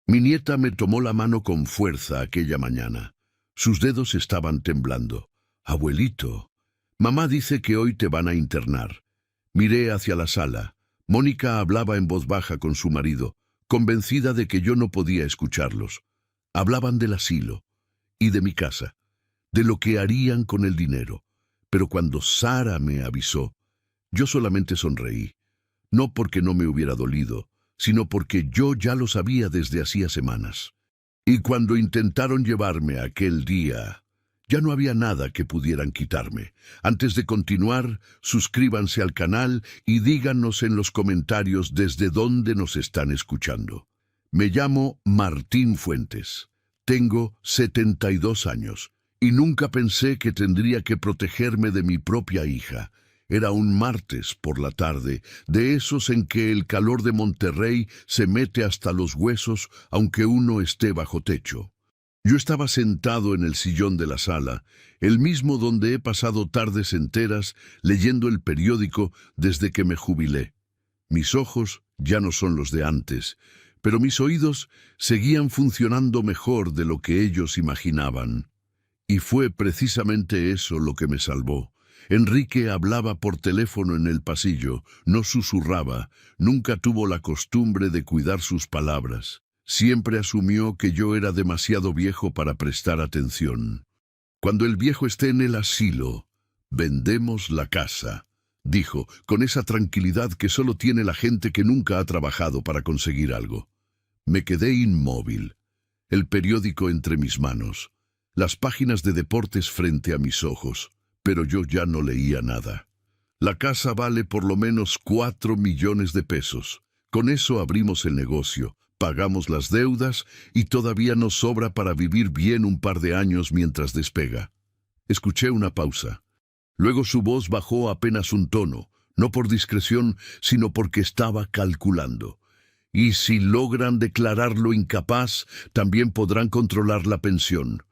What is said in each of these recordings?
Mi nieta me tomó la mano con fuerza aquella mañana. Sus dedos estaban temblando. Abuelito, mamá dice que hoy te van a internar. Miré hacia la sala. Mónica hablaba en voz baja con su marido, convencida de que yo no podía escucharlos. Hablaban del asilo y de mi casa, de lo que harían con el dinero. Pero cuando Sara me avisó, yo solamente sonreí. No porque no me hubiera dolido, sino porque yo ya lo sabía desde hacía semanas. Y cuando intentaron llevarme aquel día, ya no había nada que pudieran quitarme. Antes de continuar, suscríbanse al canal y díganos en los comentarios desde dónde nos están escuchando. Me llamo Martín Fuentes. Tengo 72 años y nunca pensé que tendría que protegerme de mi propia hija. Era un martes por la tarde, de esos en que el calor de Monterrey se mete hasta los huesos aunque uno esté bajo techo. Yo estaba sentado en el sillón de la sala, el mismo donde he pasado tardes enteras leyendo el periódico desde que me jubilé. Mis ojos ya no son los de antes, pero mis oídos seguían funcionando mejor de lo que ellos imaginaban. Y fue precisamente eso lo que me salvó. Enrique hablaba por teléfono en el pasillo, no susurraba, nunca tuvo la costumbre de cuidar sus palabras. Siempre asumió que yo era demasiado viejo para prestar atención. Cuando el viejo esté en el asilo, vendemos la casa, dijo, con esa tranquilidad que solo tiene la gente que nunca ha trabajado para conseguir algo. Me quedé inmóvil, el periódico entre mis manos, las páginas de deportes frente a mis ojos. Pero yo ya no leía nada. La casa vale por lo menos 4 millones de pesos. Con eso abrimos el negocio, pagamos las deudas y todavía nos sobra para vivir bien un par de años mientras despega. Escuché una pausa. Luego su voz bajó apenas un tono, no por discreción, sino porque estaba calculando. Y si logran declararlo incapaz, también podrán controlar la pensión.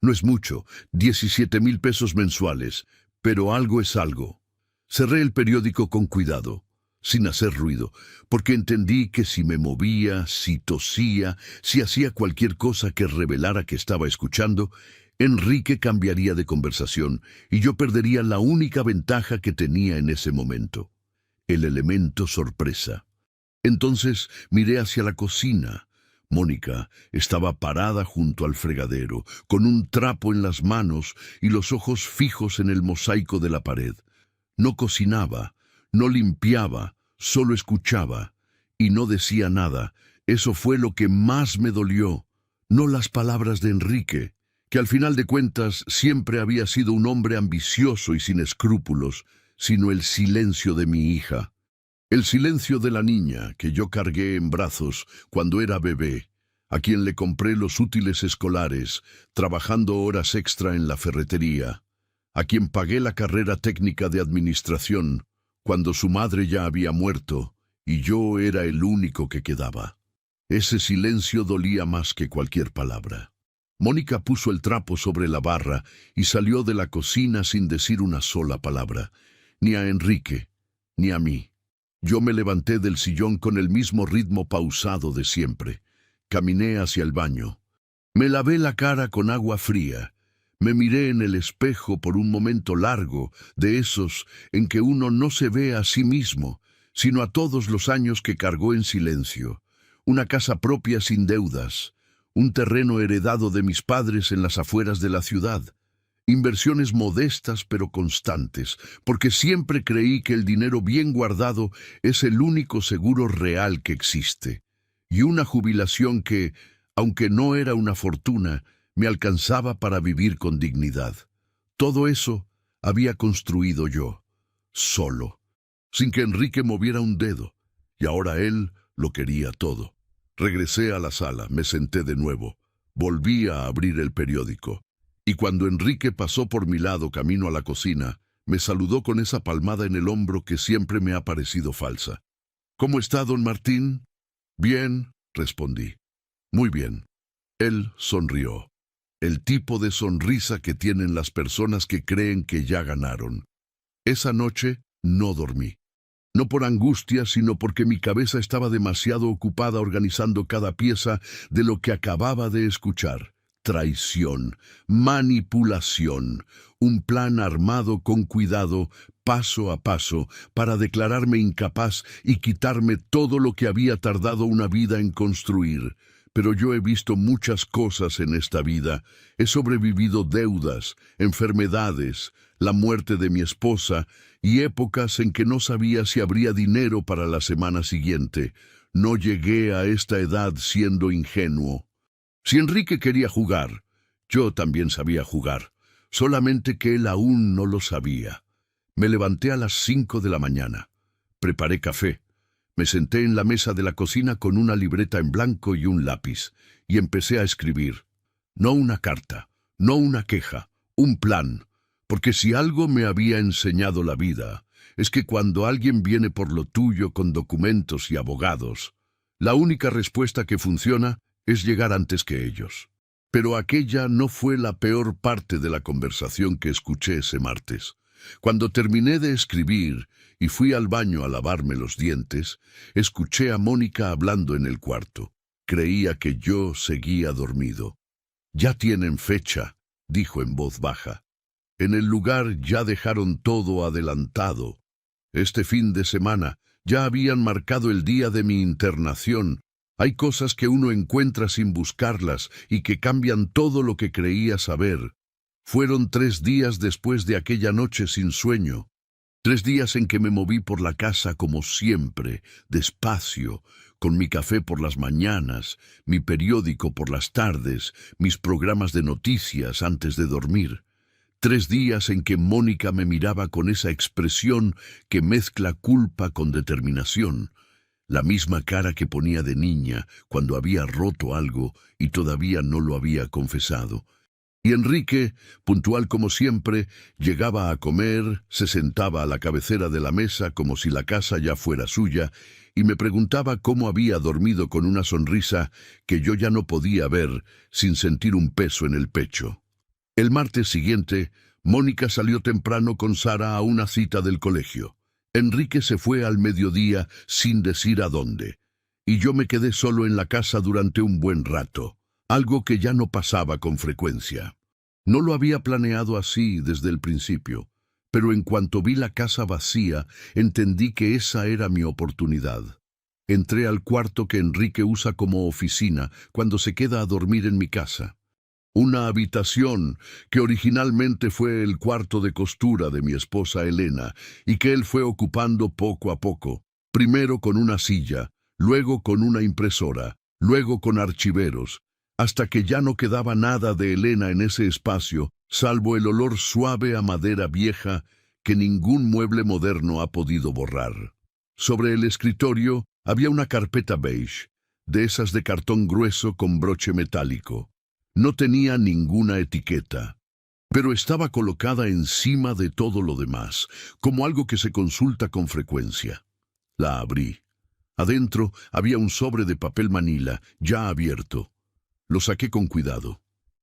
No es mucho, 17,000 pesos mensuales, pero algo es algo. Cerré el periódico con cuidado, sin hacer ruido, porque entendí que si me movía, si tosía, si hacía cualquier cosa que revelara que estaba escuchando, Enrique cambiaría de conversación y yo perdería la única ventaja que tenía en ese momento, el elemento sorpresa. Entonces miré hacia la cocina. Mónica estaba parada junto al fregadero, con un trapo en las manos y los ojos fijos en el mosaico de la pared. No cocinaba, no limpiaba, solo escuchaba, y no decía nada. Eso fue lo que más me dolió, no las palabras de Enrique, que al final de cuentas siempre había sido un hombre ambicioso y sin escrúpulos, sino el silencio de mi hija. El silencio de la niña que yo cargué en brazos cuando era bebé, a quien le compré los útiles escolares, trabajando horas extra en la ferretería, a quien pagué la carrera técnica de administración cuando su madre ya había muerto y yo era el único que quedaba. Ese silencio dolía más que cualquier palabra. Mónica puso el trapo sobre la barra y salió de la cocina sin decir una sola palabra, ni a Enrique, ni a mí. Yo me levanté del sillón con el mismo ritmo pausado de siempre. Caminé hacia el baño. Me lavé la cara con agua fría. Me miré en el espejo por un momento largo, de esos en que uno no se ve a sí mismo, sino a todos los años que cargó en silencio. Una casa propia sin deudas, un terreno heredado de mis padres en las afueras de la ciudad. Inversiones modestas pero constantes, porque siempre creí que el dinero bien guardado es el único seguro real que existe. Y una jubilación que, aunque no era una fortuna, me alcanzaba para vivir con dignidad. Todo eso había construido yo, solo, sin que Enrique moviera un dedo, y ahora él lo quería todo. Regresé a la sala, me senté de nuevo, volví a abrir el periódico. Y cuando Enrique pasó por mi lado camino a la cocina, me saludó con esa palmada en el hombro que siempre me ha parecido falsa. ¿Cómo está, don Martín? Bien, respondí. Muy bien. Él sonrió. El tipo de sonrisa que tienen las personas que creen que ya ganaron. Esa noche no dormí. no por angustia, sino porque mi cabeza estaba demasiado ocupada organizando cada pieza de lo que acababa de escuchar. Traición, manipulación, un plan armado con cuidado, paso a paso, para declararme incapaz y quitarme todo lo que había tardado una vida en construir. Pero yo he visto muchas cosas en esta vida. He sobrevivido deudas, enfermedades, la muerte de mi esposa y épocas en que no sabía si habría dinero para la semana siguiente. No llegué a esta edad siendo ingenuo. Si Enrique quería jugar, yo también sabía jugar, solamente que él aún no lo sabía. Me levanté a las 5 de la mañana. Preparé café. Me senté en la mesa de la cocina con una libreta en blanco y un lápiz, y empecé a escribir. No una carta, no una queja, un plan, porque si algo me había enseñado la vida, es que cuando alguien viene por lo tuyo con documentos y abogados, la única respuesta que funciona es llegar antes que ellos. Pero aquella no fue la peor parte de la conversación que escuché ese martes. Cuando terminé de escribir y fui al baño a lavarme los dientes, escuché a Mónica hablando en el cuarto. Creía que yo seguía dormido. «Ya tienen fecha», dijo en voz baja. «En el lugar ya dejaron todo adelantado. Este fin de semana ya habían marcado el día de mi internación. Hay cosas que uno encuentra sin buscarlas y que cambian todo lo que creía saber. Fueron 3 días después de aquella noche sin sueño. 3 días en que me moví por la casa como siempre, despacio, con mi café por las mañanas, mi periódico por las tardes, mis programas de noticias antes de dormir. 3 días en que Mónica me miraba con esa expresión que mezcla culpa con determinación. La misma cara que ponía de niña cuando había roto algo y todavía no lo había confesado. Y Enrique, puntual como siempre, llegaba a comer, se sentaba a la cabecera de la mesa como si la casa ya fuera suya, y me preguntaba cómo había dormido con una sonrisa que yo ya no podía ver sin sentir un peso en el pecho. El martes siguiente, Mónica salió temprano con Sara a una cita del colegio. Enrique se fue al mediodía sin decir a dónde, y yo me quedé solo en la casa durante un buen rato, algo que ya no pasaba con frecuencia. No lo había planeado así desde el principio, pero en cuanto vi la casa vacía, entendí que esa era mi oportunidad. Entré al cuarto que Enrique usa como oficina cuando se queda a dormir en mi casa. Una habitación que originalmente fue el cuarto de costura de mi esposa Elena y que él fue ocupando poco a poco, primero con una silla, luego con una impresora, luego con archiveros, hasta que ya no quedaba nada de Elena en ese espacio, salvo el olor suave a madera vieja que ningún mueble moderno ha podido borrar. Sobre el escritorio había una carpeta beige, de esas de cartón grueso con broche metálico. No tenía ninguna etiqueta, pero estaba colocada encima de todo lo demás, como algo que se consulta con frecuencia. La abrí. Adentro había un sobre de papel manila, ya abierto. Lo saqué con cuidado.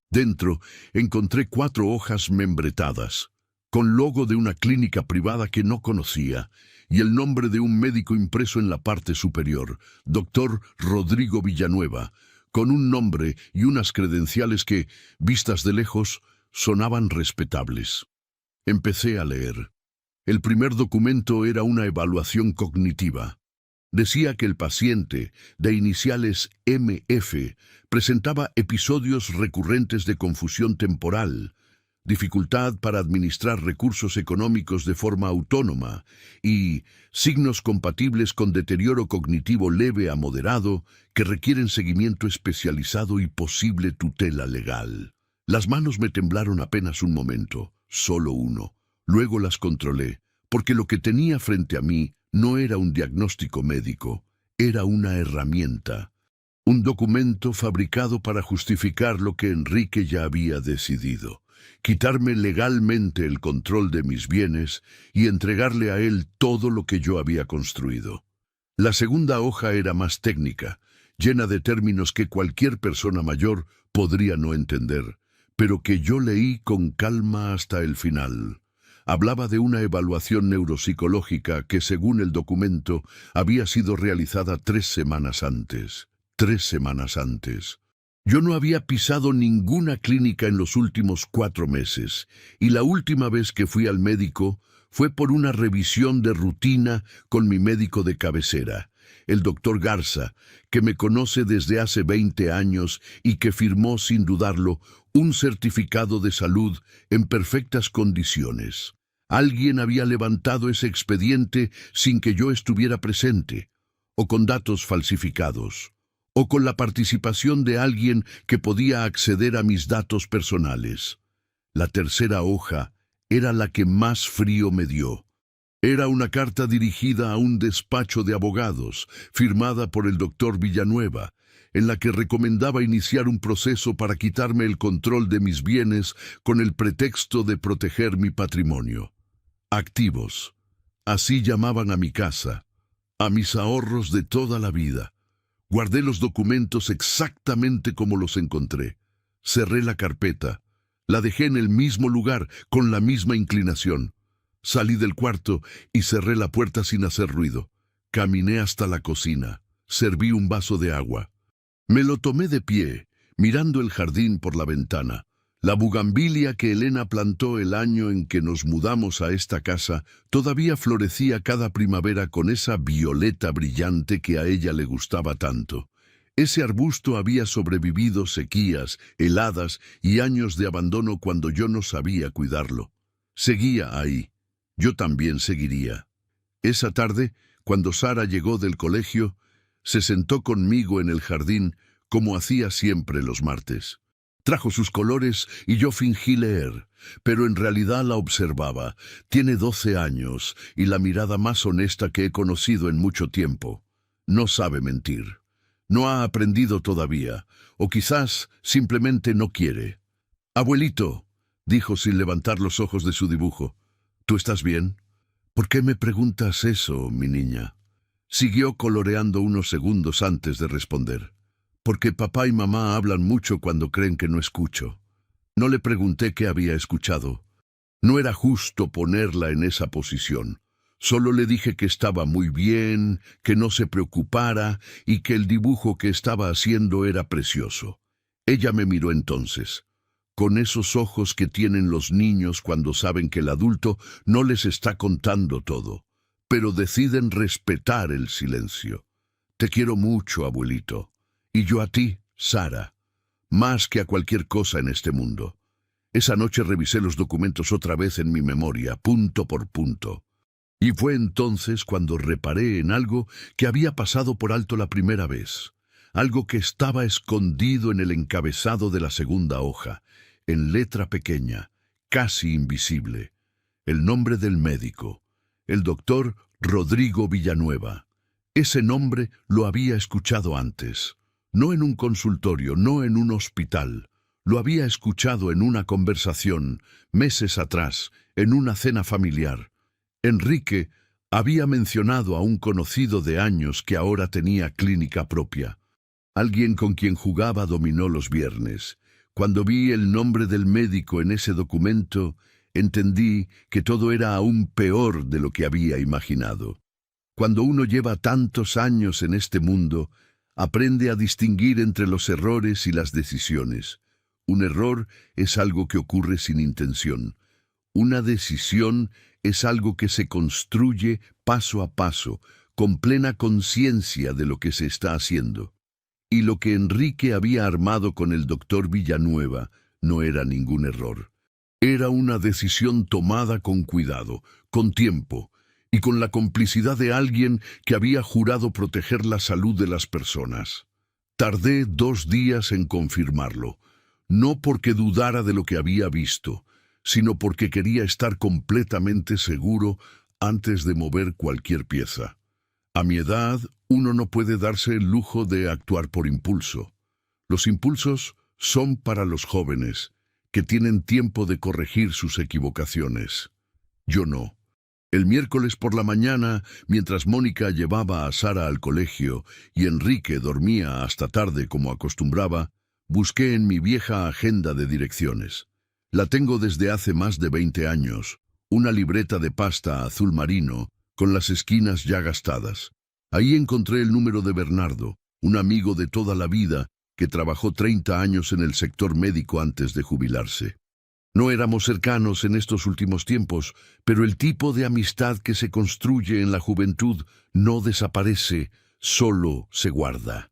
Dentro encontré 4 hojas membretadas, con logo de una clínica privada que no conocía, y el nombre de un médico impreso en la parte superior, Dr. Rodrigo Villanueva, con un nombre y unas credenciales que, vistas de lejos, sonaban respetables. Empecé a leer. El primer documento era una evaluación cognitiva. Decía que el paciente, de iniciales MF, presentaba episodios recurrentes de confusión temporal, dificultad para administrar recursos económicos de forma autónoma y signos compatibles con deterioro cognitivo leve a moderado que requieren seguimiento especializado y posible tutela legal. Las manos me temblaron apenas un momento, solo uno. Luego las controlé, porque lo que tenía frente a mí no era un diagnóstico médico, era una herramienta, un documento fabricado para justificar lo que Enrique ya había decidido, quitarme legalmente el control de mis bienes y entregarle a él todo lo que yo había construido. La segunda hoja era más técnica, llena de términos que cualquier persona mayor podría no entender, pero que yo leí con calma hasta el final. Hablaba de una evaluación neuropsicológica que, según el documento, había sido realizada 3 semanas antes. 3 semanas antes. Yo no había pisado ninguna clínica en los últimos 4 meses, y la última vez que fui al médico fue por una revisión de rutina con mi médico de cabecera, el doctor Garza, que me conoce desde hace 20 años y que firmó, sin dudarlo, un certificado de salud en perfectas condiciones. Alguien había levantado ese expediente sin que yo estuviera presente, o con datos falsificados, o con la participación de alguien que podía acceder a mis datos personales. La tercera hoja era la que más frío me dio. Era una carta dirigida a un despacho de abogados, firmada por el doctor Villanueva, en la que recomendaba iniciar un proceso para quitarme el control de mis bienes con el pretexto de proteger mi patrimonio. Activos. Así llamaban a mi casa, a mis ahorros de toda la vida. Guardé los documentos exactamente como los encontré. Cerré la carpeta. La dejé en el mismo lugar, con la misma inclinación. Salí del cuarto y cerré la puerta sin hacer ruido. Caminé hasta la cocina. Serví un vaso de agua. Me lo tomé de pie, mirando el jardín por la ventana. La bugambilia que Elena plantó el año en que nos mudamos a esta casa todavía florecía cada primavera con esa violeta brillante que a ella le gustaba tanto. Ese arbusto había sobrevivido sequías, heladas y años de abandono cuando yo no sabía cuidarlo. Seguía ahí. Yo también seguiría. Esa tarde, cuando Sara llegó del colegio, se sentó conmigo en el jardín como hacía siempre los martes. Trajo sus colores y yo fingí leer, pero en realidad la observaba. Tiene 12 años y la mirada más honesta que he conocido en mucho tiempo. No sabe mentir. No ha aprendido todavía, o quizás simplemente no quiere. «Abuelito», dijo sin levantar los ojos de su dibujo, «¿tú estás bien?» «¿Por qué me preguntas eso, mi niña?» Siguió coloreando unos segundos antes de responder. «Porque papá y mamá hablan mucho cuando creen que no escucho». No le pregunté qué había escuchado. No era justo ponerla en esa posición. Solo le dije que estaba muy bien, que no se preocupara y que el dibujo que estaba haciendo era precioso. Ella me miró entonces, con esos ojos que tienen los niños cuando saben que el adulto no les está contando todo, pero deciden respetar el silencio. «Te quiero mucho, abuelito. Y yo a ti, Sara, más que a cualquier cosa en este mundo». Esa noche revisé los documentos otra vez en mi memoria, punto por punto. Y fue entonces cuando reparé en algo que había pasado por alto la primera vez. Algo que estaba escondido en el encabezado de la segunda hoja, en letra pequeña, casi invisible. El nombre del médico, el doctor Rodrigo Villanueva. Ese nombre lo había escuchado antes. No en un consultorio, no en un hospital. Lo había escuchado en una conversación, meses atrás, en una cena familiar. Enrique había mencionado a un conocido de años que ahora tenía clínica propia. Alguien con quien jugaba dominó los viernes. Cuando vi el nombre del médico en ese documento, entendí que todo era aún peor de lo que había imaginado. Cuando uno lleva tantos años en este mundo, aprende a distinguir entre los errores y las decisiones. Un error es algo que ocurre sin intención. Una decisión es algo que se construye paso a paso, con plena conciencia de lo que se está haciendo. Y lo que Enrique había armado con el doctor Villanueva no era ningún error. Era una decisión tomada con cuidado, con tiempo, y con la complicidad de alguien que había jurado proteger la salud de las personas. Tardé 2 días en confirmarlo, no porque dudara de lo que había visto, sino porque quería estar completamente seguro antes de mover cualquier pieza. A mi edad, uno no puede darse el lujo de actuar por impulso. Los impulsos son para los jóvenes, que tienen tiempo de corregir sus equivocaciones. Yo no. El miércoles por la mañana, mientras Mónica llevaba a Sara al colegio y Enrique dormía hasta tarde como acostumbraba, busqué en mi vieja agenda de direcciones. La tengo desde hace más de 20 años. una libreta de pasta azul marino, con las esquinas ya gastadas. Ahí encontré el número de Bernardo, un amigo de toda la vida, que trabajó 30 años en el sector médico antes de jubilarse. No éramos cercanos en estos últimos tiempos, pero el tipo de amistad que se construye en la juventud no desaparece, solo se guarda.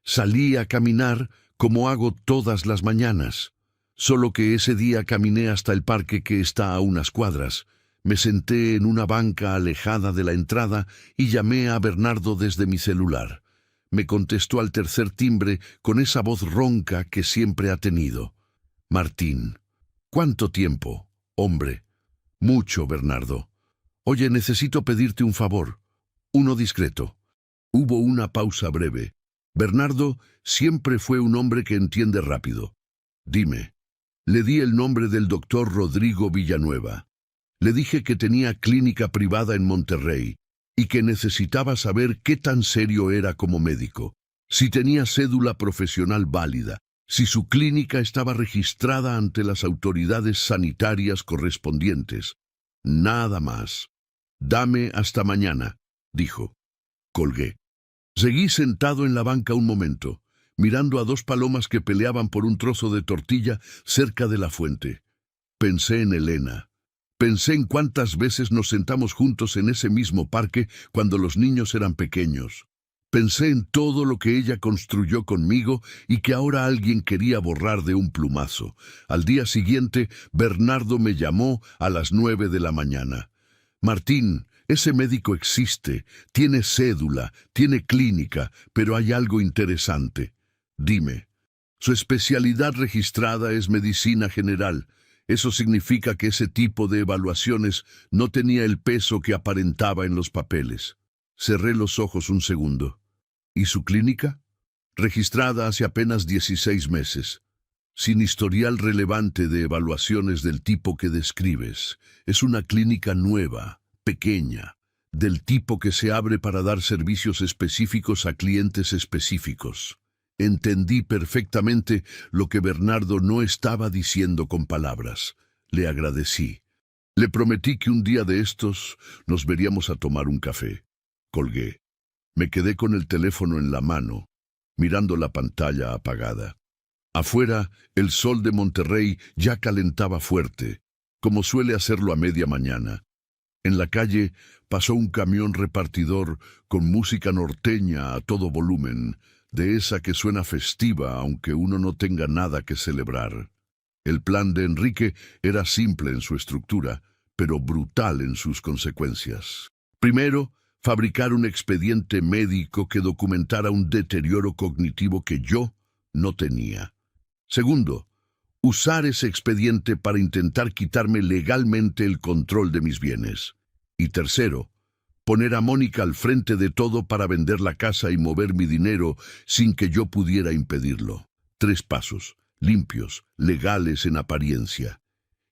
Salí a caminar como hago todas las mañanas, solo que ese día caminé hasta el parque que está a unas cuadras. Me senté en una banca alejada de la entrada y llamé a Bernardo desde mi celular. Me contestó al tercer timbre con esa voz ronca que siempre ha tenido. Martín. ¿Cuánto tiempo, hombre? Mucho, Bernardo. Oye, necesito pedirte un favor. Uno discreto. Hubo una pausa breve. Bernardo siempre fue un hombre que entiende rápido. Dime. Le di el nombre del doctor Rodrigo Villanueva. Le dije que tenía clínica privada en Monterrey y que necesitaba saber qué tan serio era como médico, si tenía cédula profesional válida, si su clínica estaba registrada ante las autoridades sanitarias correspondientes. Nada más. Dame hasta mañana, dijo. Colgué. Seguí sentado en la banca un momento, mirando a dos palomas que peleaban por un trozo de tortilla cerca de la fuente. Pensé en Elena. Pensé en cuántas veces nos sentamos juntos en ese mismo parque cuando los niños eran pequeños. Pensé en todo lo que ella construyó conmigo y que ahora alguien quería borrar de un plumazo. Al día siguiente, Bernardo me llamó a las 9 de la mañana. Martín, ese médico existe, tiene cédula, tiene clínica, pero hay algo interesante. Dime. Su especialidad registrada es medicina general. Eso significa que ese tipo de evaluaciones no tenía el peso que aparentaba en los papeles. Cerré los ojos un segundo. ¿Y su clínica? Registrada hace apenas 16 meses. Sin historial relevante de evaluaciones del tipo que describes. Es una clínica nueva, pequeña, del tipo que se abre para dar servicios específicos a clientes específicos. Entendí perfectamente lo que Bernardo no estaba diciendo con palabras. Le agradecí. Le prometí que un día de estos nos veríamos a tomar un café. Colgué. Me quedé con el teléfono en la mano, mirando la pantalla apagada. Afuera, el sol de Monterrey ya calentaba fuerte, como suele hacerlo a media mañana. En la calle pasó un camión repartidor con música norteña a todo volumen, de esa que suena festiva aunque uno no tenga nada que celebrar. El plan de Enrique era simple en su estructura, pero brutal en sus consecuencias. Primero, fabricar un expediente médico que documentara un deterioro cognitivo que yo no tenía. Segundo, usar ese expediente para intentar quitarme legalmente el control de mis bienes. Y tercero, poner a Mónica al frente de todo para vender la casa y mover mi dinero sin que yo pudiera impedirlo. 3 pasos, limpios, legales en apariencia,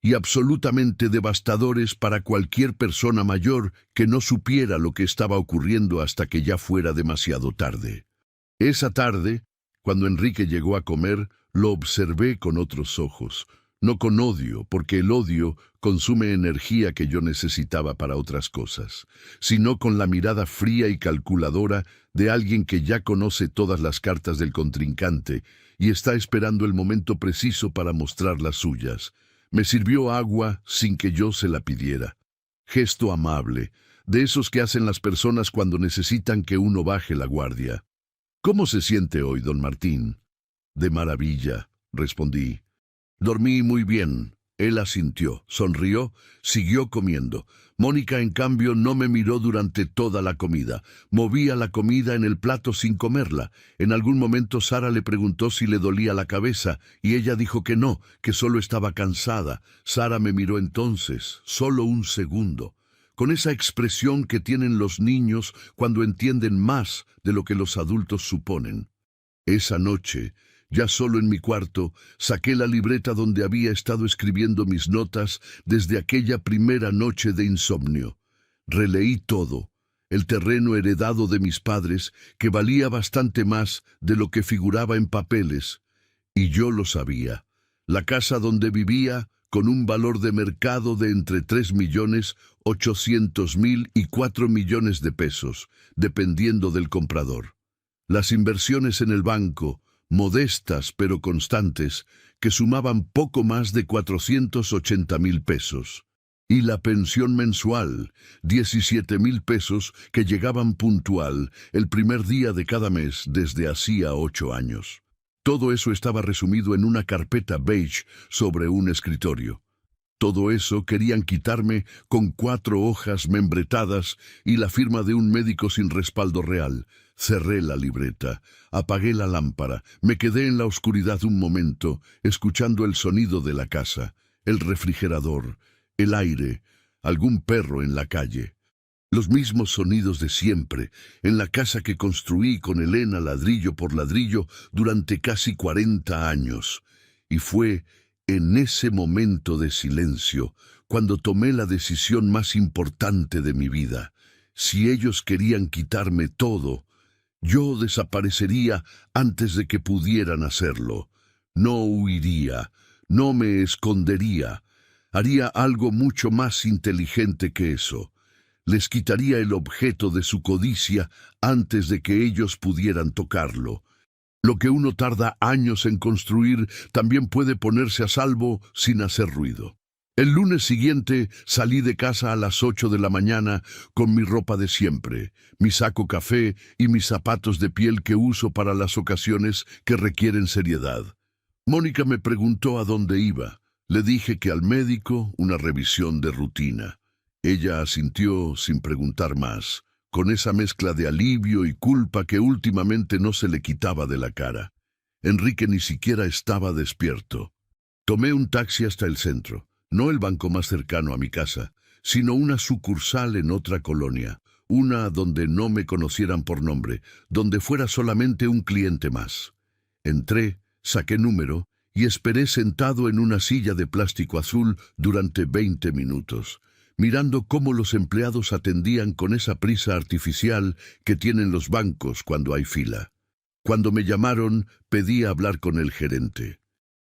y absolutamente devastadores para cualquier persona mayor que no supiera lo que estaba ocurriendo hasta que ya fuera demasiado tarde. Esa tarde, cuando Enrique llegó a comer, lo observé con otros ojos, no con odio, porque el odio consume energía que yo necesitaba para otras cosas, sino con la mirada fría y calculadora de alguien que ya conoce todas las cartas del contrincante y está esperando el momento preciso para mostrar las suyas. Me sirvió agua sin que yo se la pidiera. Gesto amable, de esos que hacen las personas cuando necesitan que uno baje la guardia. ¿Cómo se siente hoy, don Martín? De maravilla, respondí. Dormí muy bien. Él asintió, sonrió, siguió comiendo. Mónica, en cambio, no me miró durante toda la comida. Movía la comida en el plato sin comerla. En algún momento Sara le preguntó si le dolía la cabeza, y ella dijo que no, que solo estaba cansada. Sara me miró entonces, solo un segundo, con esa expresión que tienen los niños cuando entienden más de lo que los adultos suponen. Esa noche, ya solo en mi cuarto, saqué la libreta donde había estado escribiendo mis notas desde aquella primera noche de insomnio. Releí todo, el terreno heredado de mis padres, que valía bastante más de lo que figuraba en papeles, y yo lo sabía. La casa donde vivía, con un valor de mercado de entre 3.800.000 y 4 millones de pesos, dependiendo del comprador. Las inversiones en el banco, modestas pero constantes, que sumaban poco más de 480.000 pesos. Y la pensión mensual, 17.000 pesos, que llegaban puntual el primer día de cada mes desde hacía 8 años. Todo eso estaba resumido en una carpeta beige sobre un escritorio. Todo eso querían quitarme con 4 hojas membretadas y la firma de un médico sin respaldo real. Cerré la libreta, apagué la lámpara, me quedé en la oscuridad un momento, escuchando el sonido de la casa, el refrigerador, el aire, algún perro en la calle. Los mismos sonidos de siempre, en la casa que construí con Elena ladrillo por ladrillo durante casi 40 años. Y fue en ese momento de silencio cuando tomé la decisión más importante de mi vida. Si ellos querían quitarme todo, yo desaparecería antes de que pudieran hacerlo. No huiría, no me escondería. Haría algo mucho más inteligente que eso. Les quitaría el objeto de su codicia antes de que ellos pudieran tocarlo. Lo que uno tarda años en construir también puede ponerse a salvo sin hacer ruido. El lunes siguiente salí de casa a las 8 de la mañana con mi ropa de siempre, mi saco café y mis zapatos de piel que uso para las ocasiones que requieren seriedad. Mónica me preguntó a dónde iba. Le dije que al médico, una revisión de rutina. Ella asintió sin preguntar más, con esa mezcla de alivio y culpa que últimamente no se le quitaba de la cara. Enrique ni siquiera estaba despierto. Tomé un taxi hasta el centro, no el banco más cercano a mi casa, sino una sucursal en otra colonia, una donde no me conocieran por nombre, donde fuera solamente un cliente más. Entré, saqué número y esperé sentado en una silla de plástico azul durante 20 minutos, mirando cómo los empleados atendían con esa prisa artificial que tienen los bancos cuando hay fila. Cuando me llamaron, pedí hablar con el gerente.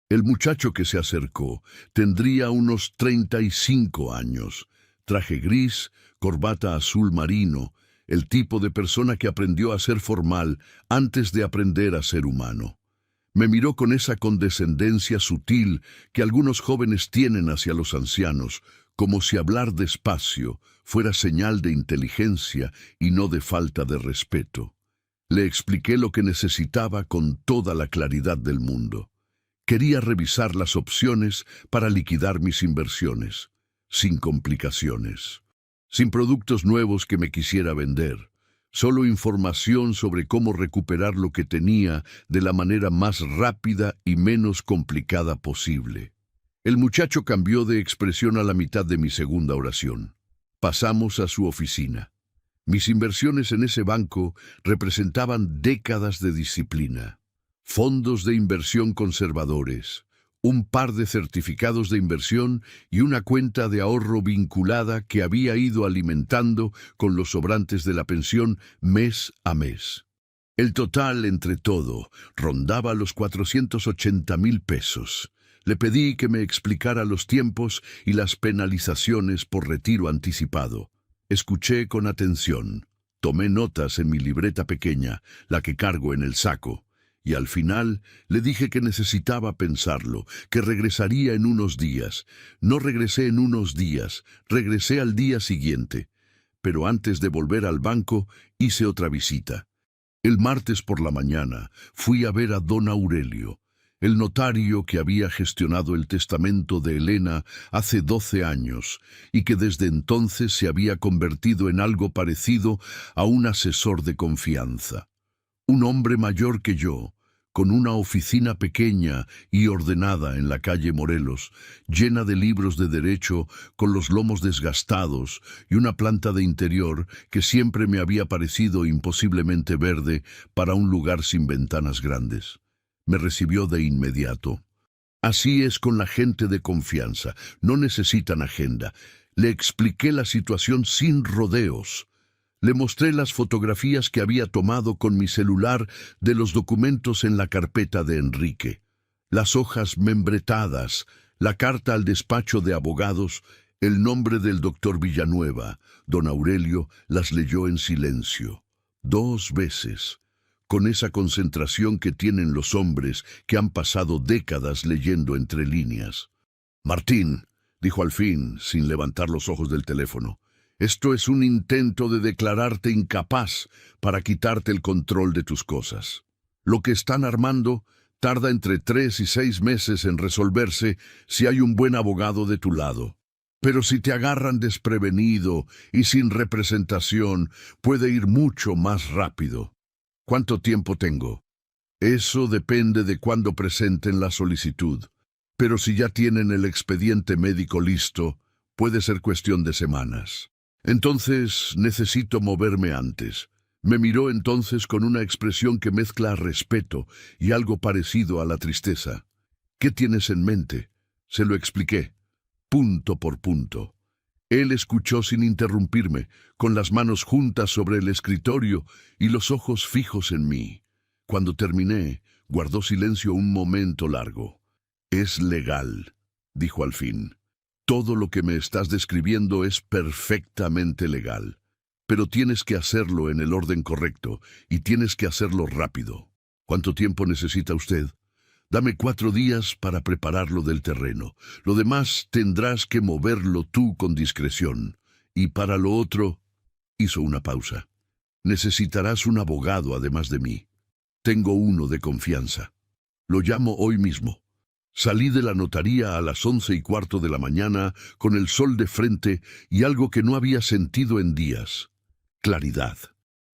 El muchacho que se acercó tendría unos 35 años, traje gris, corbata azul marino, el tipo de persona que aprendió a ser formal antes de aprender a ser humano. Me miró con esa condescendencia sutil que algunos jóvenes tienen hacia los ancianos, como si hablar despacio fuera señal de inteligencia y no de falta de respeto. Le expliqué lo que necesitaba con toda la claridad del mundo. Quería revisar las opciones para liquidar mis inversiones, sin complicaciones, sin productos nuevos que me quisiera vender. Solo información sobre cómo recuperar lo que tenía de la manera más rápida y menos complicada posible. El muchacho cambió de expresión a la mitad de mi segunda oración. Pasamos a su oficina. Mis inversiones en ese banco representaban décadas de disciplina. Fondos de inversión conservadores, un par de certificados de inversión y una cuenta de ahorro vinculada que había ido alimentando con los sobrantes de la pensión mes a mes. El total, entre todo, rondaba los 480.000 pesos. Le pedí que me explicara los tiempos y las penalizaciones por retiro anticipado. Escuché con atención. Tomé notas en mi libreta pequeña, la que cargo en el saco. Y al final le dije que necesitaba pensarlo, que regresaría en unos días. No regresé en unos días, regresé al día siguiente. Pero antes de volver al banco, hice otra visita. El martes por la mañana fui a ver a don Aurelio, el notario que había gestionado el testamento de Elena hace 12 años y que desde entonces se había convertido en algo parecido a un asesor de confianza. Un hombre mayor que yo, con una oficina pequeña y ordenada en la calle Morelos, llena de libros de derecho, con los lomos desgastados y una planta de interior que siempre me había parecido imposiblemente verde para un lugar sin ventanas grandes. Me recibió de inmediato. Así es con la gente de confianza, no necesitan agenda. Le expliqué la situación sin rodeos. Le mostré las fotografías que había tomado con mi celular de los documentos en la carpeta de Enrique. Las hojas membretadas, La carta al despacho de abogados, el nombre del doctor Villanueva. Don Aurelio las leyó en silencio, 2 veces, con esa concentración que tienen los hombres que han pasado décadas leyendo entre líneas. Martín, dijo al fin, sin levantar los ojos del teléfono, esto es un intento de declararte incapaz para quitarte el control de tus cosas. Lo que están armando tarda entre 3 y 6 meses en resolverse si hay un buen abogado de tu lado. Pero si te agarran desprevenido y sin representación, puede ir mucho más rápido. ¿Cuánto tiempo tengo? Eso depende de cuándo presenten la solicitud. Pero si ya tienen el expediente médico listo, puede ser cuestión de semanas. Entonces necesito moverme antes. Me miró entonces con una expresión que mezcla respeto y algo parecido a la tristeza. ¿Qué tienes en mente? Se lo expliqué, punto por punto. Él escuchó sin interrumpirme, con las manos juntas sobre el escritorio y los ojos fijos en mí. Cuando terminé, guardó silencio un momento largo. Es legal, dijo al fin. Todo lo que me estás describiendo es perfectamente legal. Pero tienes que hacerlo en el orden correcto y tienes que hacerlo rápido. ¿Cuánto tiempo necesita usted? Dame 4 días para prepararlo del terreno. Lo demás tendrás que moverlo tú con discreción. Y para lo otro, hizo una pausa. Necesitarás un abogado además de mí. Tengo uno de confianza. Lo llamo hoy mismo. Salí de la notaría a las 11:15 de la mañana con el sol de frente y algo que no había sentido en días. Claridad.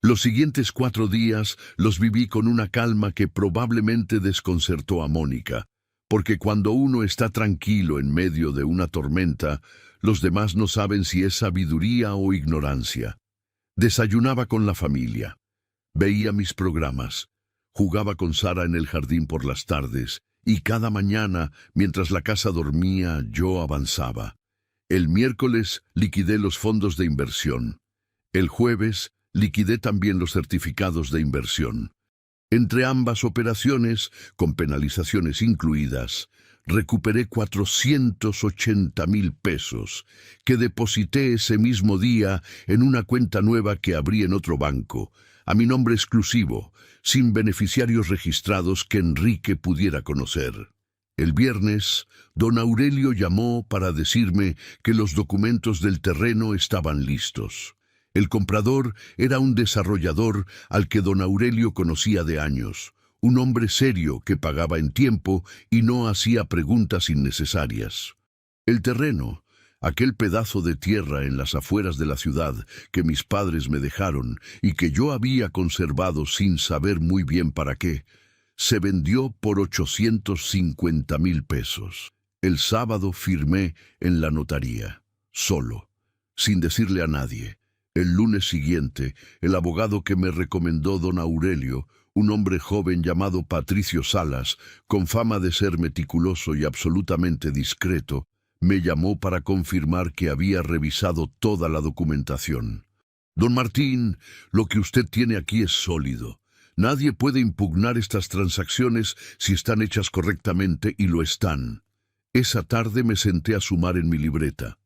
Los siguientes 4 días los viví con una calma que probablemente desconcertó a Mónica, porque cuando uno está tranquilo en medio de una tormenta, los demás no saben si es sabiduría o ignorancia. Desayunaba con la familia. Veía mis programas. Jugaba con Sara en el jardín por las tardes. Y cada mañana, mientras la casa dormía, yo avanzaba. El miércoles liquidé los fondos de inversión. El jueves liquidé también los certificados de inversión. Entre ambas operaciones, con penalizaciones incluidas, recuperé 480,000 pesos, que deposité ese mismo día en una cuenta nueva que abrí en otro banco, a mi nombre exclusivo, sin beneficiarios registrados que Enrique pudiera conocer. El viernes, don Aurelio llamó para decirme que los documentos del terreno estaban listos. El comprador era un desarrollador al que don Aurelio conocía de años, un hombre serio que pagaba en tiempo y no hacía preguntas innecesarias. El terreno, aquel pedazo de tierra en las afueras de la ciudad que mis padres me dejaron y que yo había conservado sin saber muy bien para qué, se vendió por 850,000 pesos. El sábado firmé en la notaría, solo, sin decirle a nadie. El lunes siguiente, el abogado que me recomendó don Aurelio, un hombre joven llamado Patricio Salas, con fama de ser meticuloso y absolutamente discreto, me llamó para confirmar que había revisado toda la documentación. Don Martín, lo que usted tiene aquí es sólido. Nadie puede impugnar estas transacciones si están hechas correctamente y lo están. Esa tarde me senté a sumar en mi libreta.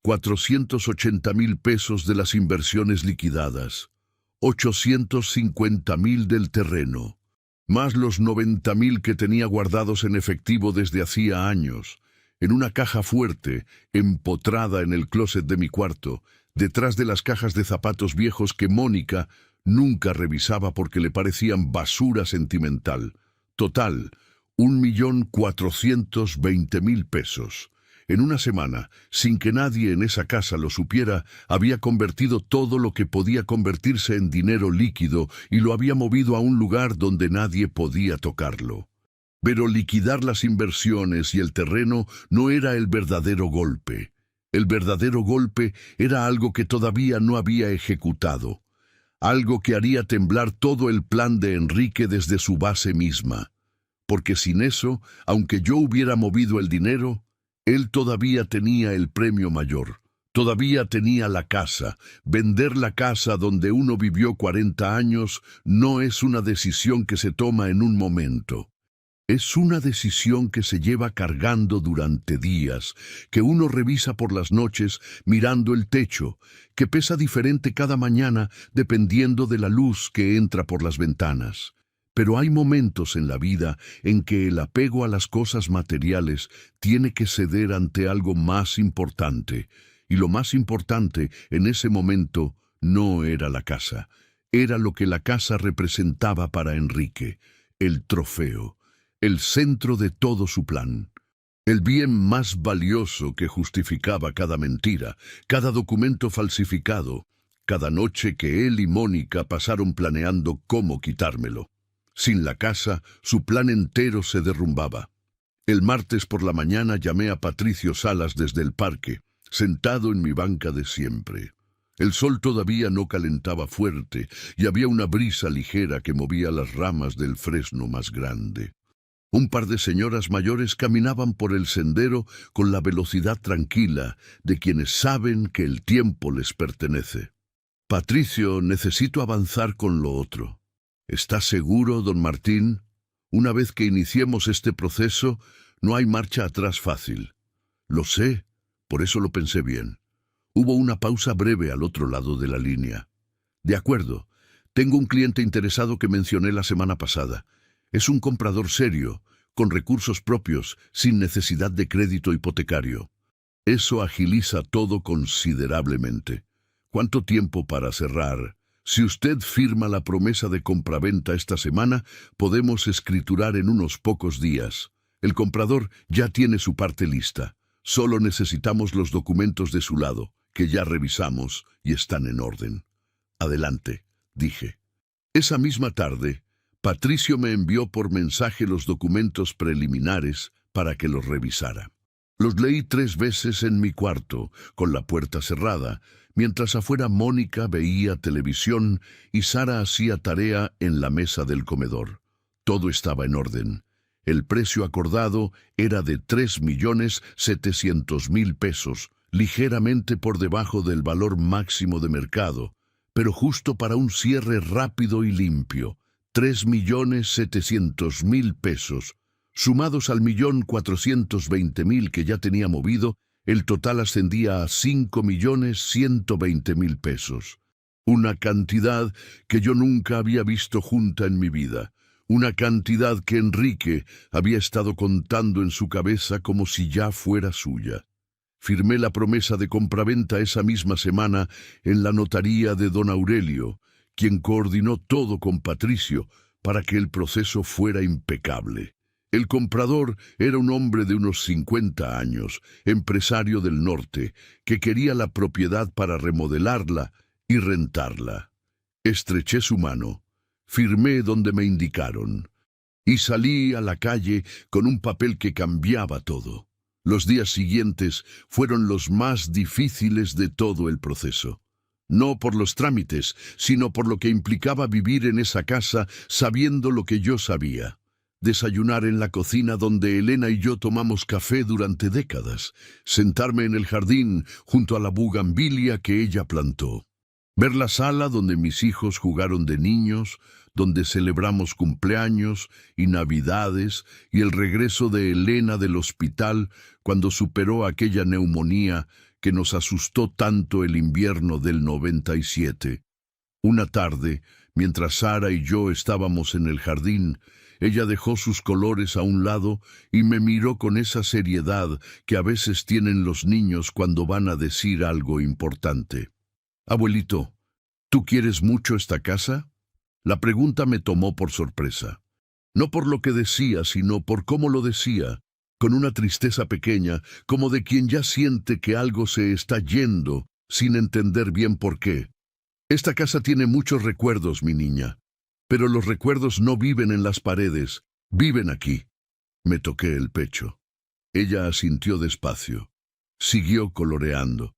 480,000 pesos de las inversiones liquidadas, 850,000 del terreno, más los 90,000 que tenía guardados en efectivo desde hacía años, en una caja fuerte, empotrada en el closet de mi cuarto, detrás de las cajas de zapatos viejos que Mónica nunca revisaba porque le parecían basura sentimental. Total, 1,420,000 pesos. En una semana, sin que nadie en esa casa lo supiera, había convertido todo lo que podía convertirse en dinero líquido y lo había movido a un lugar donde nadie podía tocarlo. Pero liquidar las inversiones y el terreno no era el verdadero golpe. El verdadero golpe era algo que todavía no había ejecutado, algo que haría temblar todo el plan de Enrique desde su base misma. Porque sin eso, aunque yo hubiera movido el dinero, él todavía tenía el premio mayor, todavía tenía la casa. Vender la casa donde uno vivió 40 años no es una decisión que se toma en un momento. Es una decisión que se lleva cargando durante días, que uno revisa por las noches mirando el techo, que pesa diferente cada mañana dependiendo de la luz que entra por las ventanas. Pero hay momentos en la vida en que el apego a las cosas materiales tiene que ceder ante algo más importante, y lo más importante en ese momento no era la casa, era lo que la casa representaba para Enrique, el trofeo, el centro de todo su plan. El bien más valioso que justificaba cada mentira, cada documento falsificado, cada noche que él y Mónica pasaron planeando cómo quitármelo. Sin la casa, su plan entero se derrumbaba. El martes por la mañana llamé a Patricio Salas desde el parque, sentado en mi banca de siempre. El sol todavía no calentaba fuerte y había una brisa ligera que movía las ramas del fresno más grande. Un par de señoras mayores caminaban por el sendero con la velocidad tranquila de quienes saben que el tiempo les pertenece. Patricio, necesito avanzar con lo otro. ¿Está seguro, don Martín? Una vez que iniciemos este proceso, no hay marcha atrás fácil. Lo sé, por eso lo pensé bien. Hubo una pausa breve al otro lado de la línea. De acuerdo, tengo un cliente interesado que mencioné la semana pasada. Es un comprador serio, con recursos propios, sin necesidad de crédito hipotecario. Eso agiliza todo considerablemente. ¿Cuánto tiempo para cerrar? Si usted firma la promesa de compraventa esta semana, podemos escriturar en unos pocos días. El comprador ya tiene su parte lista. Solo necesitamos los documentos de su lado, que ya revisamos y están en orden. Adelante, dije. Esa misma tarde, Patricio me envió por mensaje los documentos preliminares para que los revisara. Los leí 3 veces en mi cuarto, con la puerta cerrada, mientras afuera Mónica veía televisión y Sara hacía tarea en la mesa del comedor. Todo estaba en orden. El precio acordado era de 3.700.000 pesos, ligeramente por debajo del valor máximo de mercado, pero justo para un cierre rápido y limpio. 3.700.000 pesos. Sumados al 1.420.000 que ya tenía movido, el total ascendía a 5.120.000 pesos. Una cantidad que yo nunca había visto junta en mi vida. Una cantidad que Enrique había estado contando en su cabeza como si ya fuera suya. Firmé la promesa de compraventa esa misma semana en la notaría de don Aurelio, quien coordinó todo con Patricio para que el proceso fuera impecable. El comprador era un hombre de unos 50 años, empresario del norte, que quería la propiedad para remodelarla y rentarla. Estreché su mano, firmé donde me indicaron, y salí a la calle con un papel que cambiaba todo. Los días siguientes fueron los más difíciles de todo el proceso. No por los trámites, sino por lo que implicaba vivir en esa casa sabiendo lo que yo sabía. Desayunar en la cocina donde Elena y yo tomamos café durante décadas. Sentarme en el jardín junto a la bugambilia que ella plantó. Ver la sala donde mis hijos jugaron de niños, donde celebramos cumpleaños y navidades y el regreso de Elena del hospital cuando superó aquella neumonía que nos asustó tanto el invierno del 97. Una tarde, mientras Sara y yo estábamos en el jardín, ella dejó sus colores a un lado y me miró con esa seriedad que a veces tienen los niños cuando van a decir algo importante. «Abuelito, ¿tú quieres mucho esta casa?» La pregunta me tomó por sorpresa. No por lo que decía, sino por cómo lo decía, con una tristeza pequeña, como de quien ya siente que algo se está yendo, sin entender bien por qué. «Esta casa tiene muchos recuerdos, mi niña. Pero los recuerdos no viven en las paredes, viven aquí». Me toqué el pecho. Ella asintió despacio. Siguió coloreando.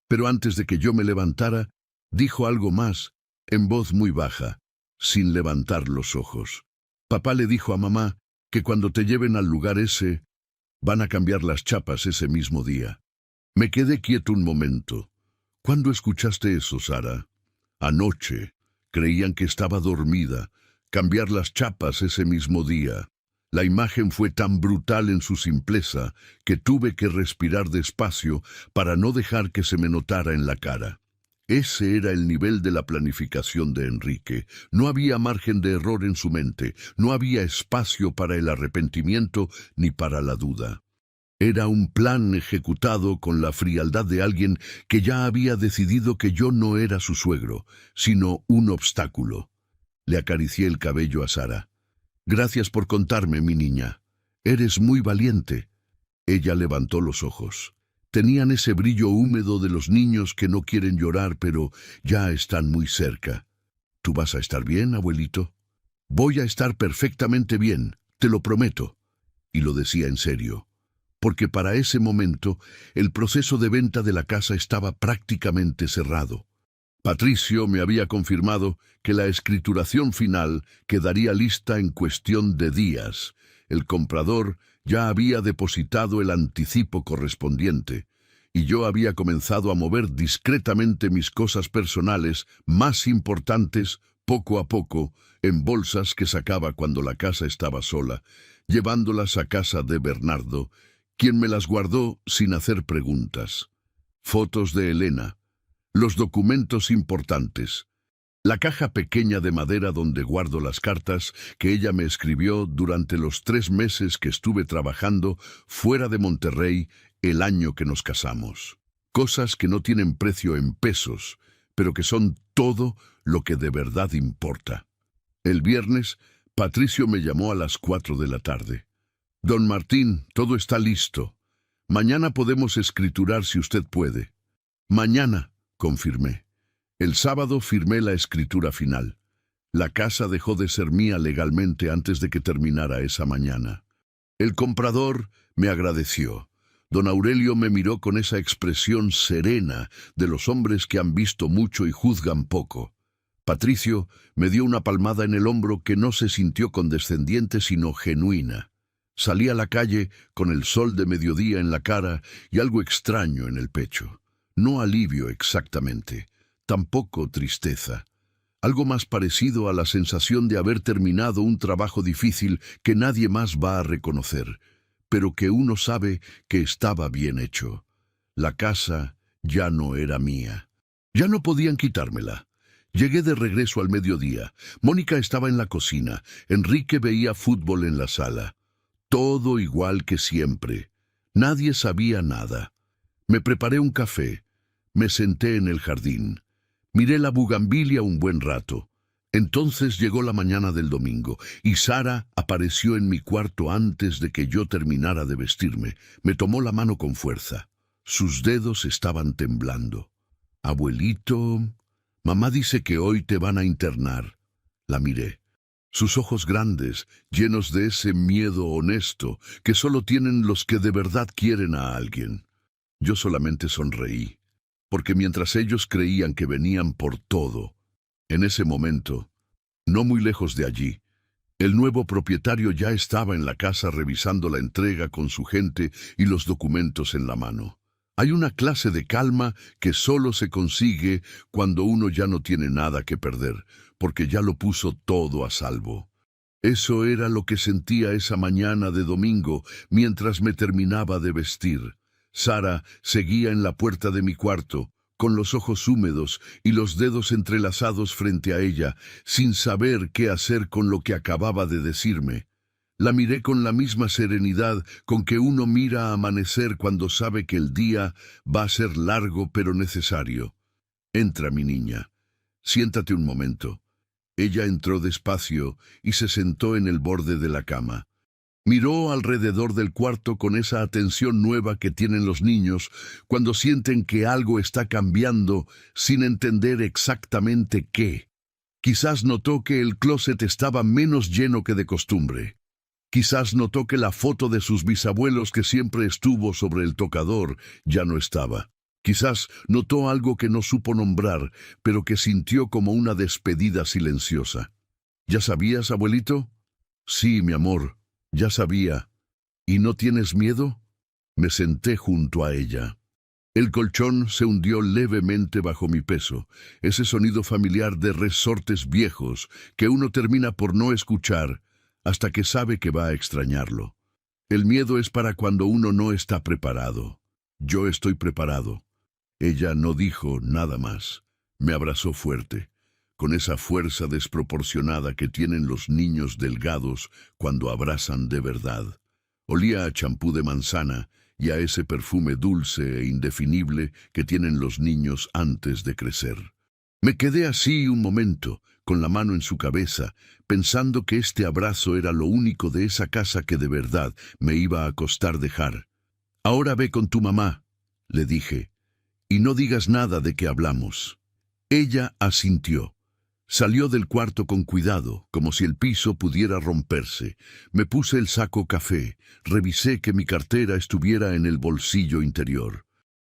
Pero antes de que yo me levantara, dijo algo más, en voz muy baja, sin levantar los ojos. «Papá le dijo a mamá que cuando te lleven al lugar ese, van a cambiar las chapas ese mismo día». Me quedé quieto un momento. «¿Cuándo escuchaste eso, Sara?» «Anoche. Creían que estaba dormida. Cambiar las chapas ese mismo día». La imagen fue tan brutal en su simpleza que tuve que respirar despacio para no dejar que se me notara en la cara. Ese era el nivel de la planificación de Enrique. No había margen de error en su mente, no había espacio para el arrepentimiento ni para la duda. Era un plan ejecutado con la frialdad de alguien que ya había decidido que yo no era su suegro, sino un obstáculo. Le acaricié el cabello a Sara. «Gracias por contarme, mi niña. Eres muy valiente». Ella levantó los ojos. Tenían ese brillo húmedo de los niños que no quieren llorar, pero ya están muy cerca. «¿Tú vas a estar bien, abuelito?» «Voy a estar perfectamente bien, te lo prometo». Y lo decía en serio, porque para ese momento el proceso de venta de la casa estaba prácticamente cerrado. Patricio me había confirmado que la escrituración final quedaría lista en cuestión de días. El comprador ya había depositado el anticipo correspondiente, y yo había comenzado a mover discretamente mis cosas personales más importantes, poco a poco, en bolsas que sacaba cuando la casa estaba sola, llevándolas a casa de Bernardo, quien me las guardó sin hacer preguntas. Fotos de Elena, los documentos importantes, la caja pequeña de madera donde guardo las cartas que ella me escribió durante los 3 meses que estuve trabajando fuera de Monterrey el año que nos casamos. Cosas que no tienen precio en pesos, pero que son todo lo que de verdad importa. El viernes, Patricio me llamó a las 4 de la tarde. «Don Martín, todo está listo. Mañana podemos escriturar si usted puede». «Mañana», confirmé. El sábado firmé la escritura final. La casa dejó de ser mía legalmente antes de que terminara esa mañana. El comprador me agradeció. Don Aurelio me miró con esa expresión serena de los hombres que han visto mucho y juzgan poco. Patricio me dio una palmada en el hombro que no se sintió condescendiente sino genuina. Salí a la calle con el sol de mediodía en la cara y algo extraño en el pecho. No alivio exactamente, tampoco tristeza. Algo más parecido a la sensación de haber terminado un trabajo difícil que nadie más va a reconocer, pero que uno sabe que estaba bien hecho. La casa ya no era mía. Ya no podían quitármela. Llegué de regreso al mediodía. Mónica estaba en la cocina. Enrique veía fútbol en la sala. Todo igual que siempre. Nadie sabía nada. Me preparé un café. Me senté en el jardín. Miré la bugambilia un buen rato. Entonces llegó la mañana del domingo, y Sara apareció en mi cuarto antes de que yo terminara de vestirme. Me tomó la mano con fuerza. Sus dedos estaban temblando. «Abuelito, mamá dice que hoy te van a internar». La miré. Sus ojos grandes, llenos de ese miedo honesto que solo tienen los que de verdad quieren a alguien. Yo solamente sonreí, porque mientras ellos creían que venían por todo, en ese momento, no muy lejos de allí, el nuevo propietario ya estaba en la casa revisando la entrega con su gente y los documentos en la mano. Hay una clase de calma que solo se consigue cuando uno ya no tiene nada que perder, porque ya lo puso todo a salvo. Eso era lo que sentía esa mañana de domingo mientras me terminaba de vestir. Sara seguía en la puerta de mi cuarto, con los ojos húmedos y los dedos entrelazados frente a ella, sin saber qué hacer con lo que acababa de decirme. La miré con la misma serenidad con que uno mira amanecer cuando sabe que el día va a ser largo pero necesario. «Entra, mi niña. Siéntate un momento». Ella entró despacio y se sentó en el borde de la cama. Miró alrededor del cuarto con esa atención nueva que tienen los niños cuando sienten que algo está cambiando sin entender exactamente qué. Quizás notó que el closet estaba menos lleno que de costumbre. Quizás notó que la foto de sus bisabuelos que siempre estuvo sobre el tocador ya no estaba. Quizás notó algo que no supo nombrar, pero que sintió como una despedida silenciosa. «¿Ya sabías, abuelito?» «Sí, mi amor, ya sabía». «¿Y no tienes miedo?» Me senté junto a ella. El colchón se hundió levemente bajo mi peso, ese sonido familiar de resortes viejos que uno termina por no escuchar hasta que sabe que va a extrañarlo. El miedo es para cuando uno no está preparado. Yo estoy preparado. Ella no dijo nada más. Me abrazó fuerte, con esa fuerza desproporcionada que tienen los niños delgados cuando abrazan de verdad. Olía a champú de manzana y a ese perfume dulce e indefinible que tienen los niños antes de crecer. Me quedé así un momento, con la mano en su cabeza, pensando que este abrazo era lo único de esa casa que de verdad me iba a costar dejar. «Ahora ve con tu mamá», le dije, «y no digas nada de que hablamos». Ella asintió. Salió del cuarto con cuidado, como si el piso pudiera romperse. Me puse el saco café, revisé que mi cartera estuviera en el bolsillo interior.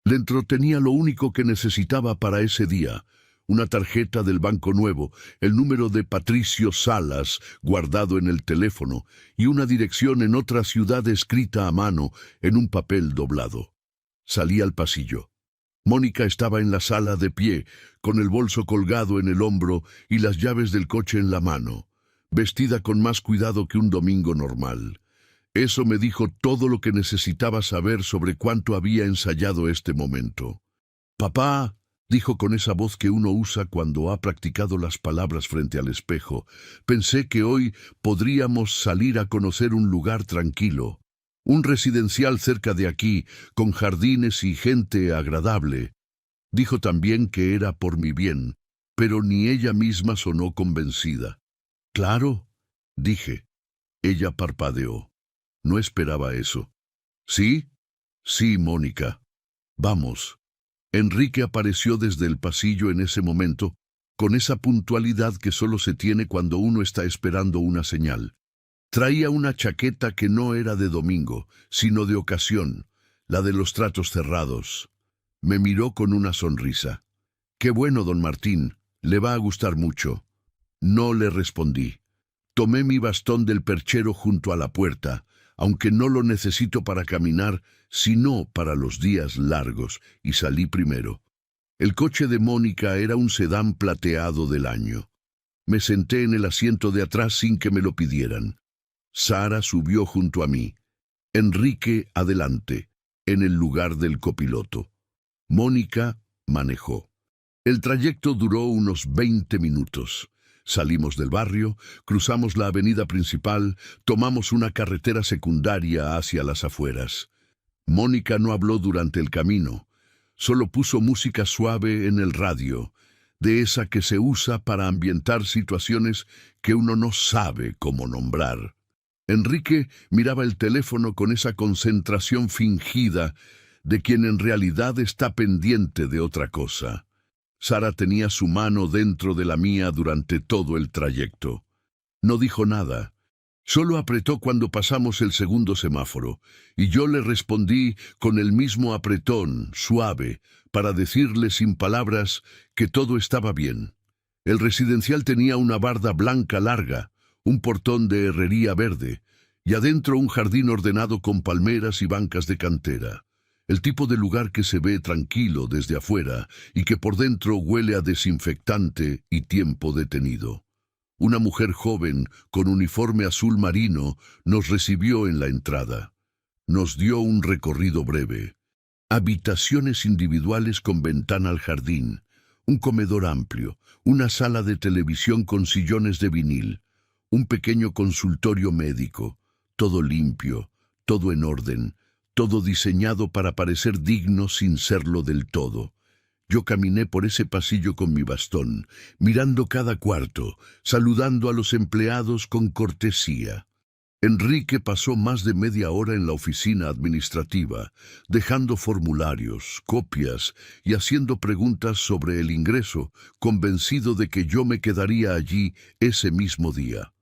Dentro tenía lo único que necesitaba para ese día: una tarjeta del Banco Nuevo, el número de Patricio Salas guardado en el teléfono y una dirección en otra ciudad escrita a mano en un papel doblado. Salí al pasillo. Mónica estaba en la sala de pie, con el bolso colgado en el hombro y las llaves del coche en la mano, vestida con más cuidado que un domingo normal. Eso me dijo todo lo que necesitaba saber sobre cuánto había ensayado este momento. «Papá», dijo con esa voz que uno usa cuando ha practicado las palabras frente al espejo, «pensé que hoy podríamos salir a conocer un lugar tranquilo. Un residencial cerca de aquí, con jardines y gente agradable». Dijo también que era por mi bien, pero ni ella misma sonó convencida. «Claro», dije. Ella parpadeó. No esperaba eso. «¿Sí? Sí, Mónica. Vamos». Enrique apareció desde el pasillo en ese momento, con esa puntualidad que solo se tiene cuando uno está esperando una señal. Traía una chaqueta que no era de domingo, sino de ocasión, la de los tratos cerrados. Me miró con una sonrisa. «Qué bueno, don Martín, le va a gustar mucho». No le respondí. Tomé mi bastón del perchero junto a la puerta, aunque no lo necesito para caminar, sino para los días largos, y salí primero. El coche de Mónica era un sedán plateado del año. Me senté en el asiento de atrás sin que me lo pidieran. Sara subió junto a mí. Enrique adelante, en el lugar del copiloto. Mónica manejó. El trayecto duró unos 20 minutos. Salimos del barrio, cruzamos la avenida principal, tomamos una carretera secundaria hacia las afueras. Mónica no habló durante el camino, solo puso música suave en el radio, de esa que se usa para ambientar situaciones que uno no sabe cómo nombrar. Enrique miraba el teléfono con esa concentración fingida de quien en realidad está pendiente de otra cosa. Sara tenía su mano dentro de la mía durante todo el trayecto. No dijo nada. Solo apretó cuando pasamos el segundo semáforo, y yo le respondí con el mismo apretón, suave, para decirle sin palabras que todo estaba bien. El residencial tenía una barda blanca larga, un portón de herrería verde, y adentro un jardín ordenado con palmeras y bancas de cantera. El tipo de lugar que se ve tranquilo desde afuera y que por dentro huele a desinfectante y tiempo detenido. Una mujer joven con uniforme azul marino nos recibió en la entrada. Nos dio un recorrido breve. Habitaciones individuales con ventana al jardín, un comedor amplio, una sala de televisión con sillones de vinil, un pequeño consultorio médico, todo limpio, todo en orden, todo diseñado para parecer digno sin serlo del todo. Yo caminé por ese pasillo con mi bastón, mirando cada cuarto, saludando a los empleados con cortesía. Enrique pasó más de media hora en la oficina administrativa, dejando formularios, copias y haciendo preguntas sobre el ingreso, convencido de que yo me quedaría allí ese mismo día.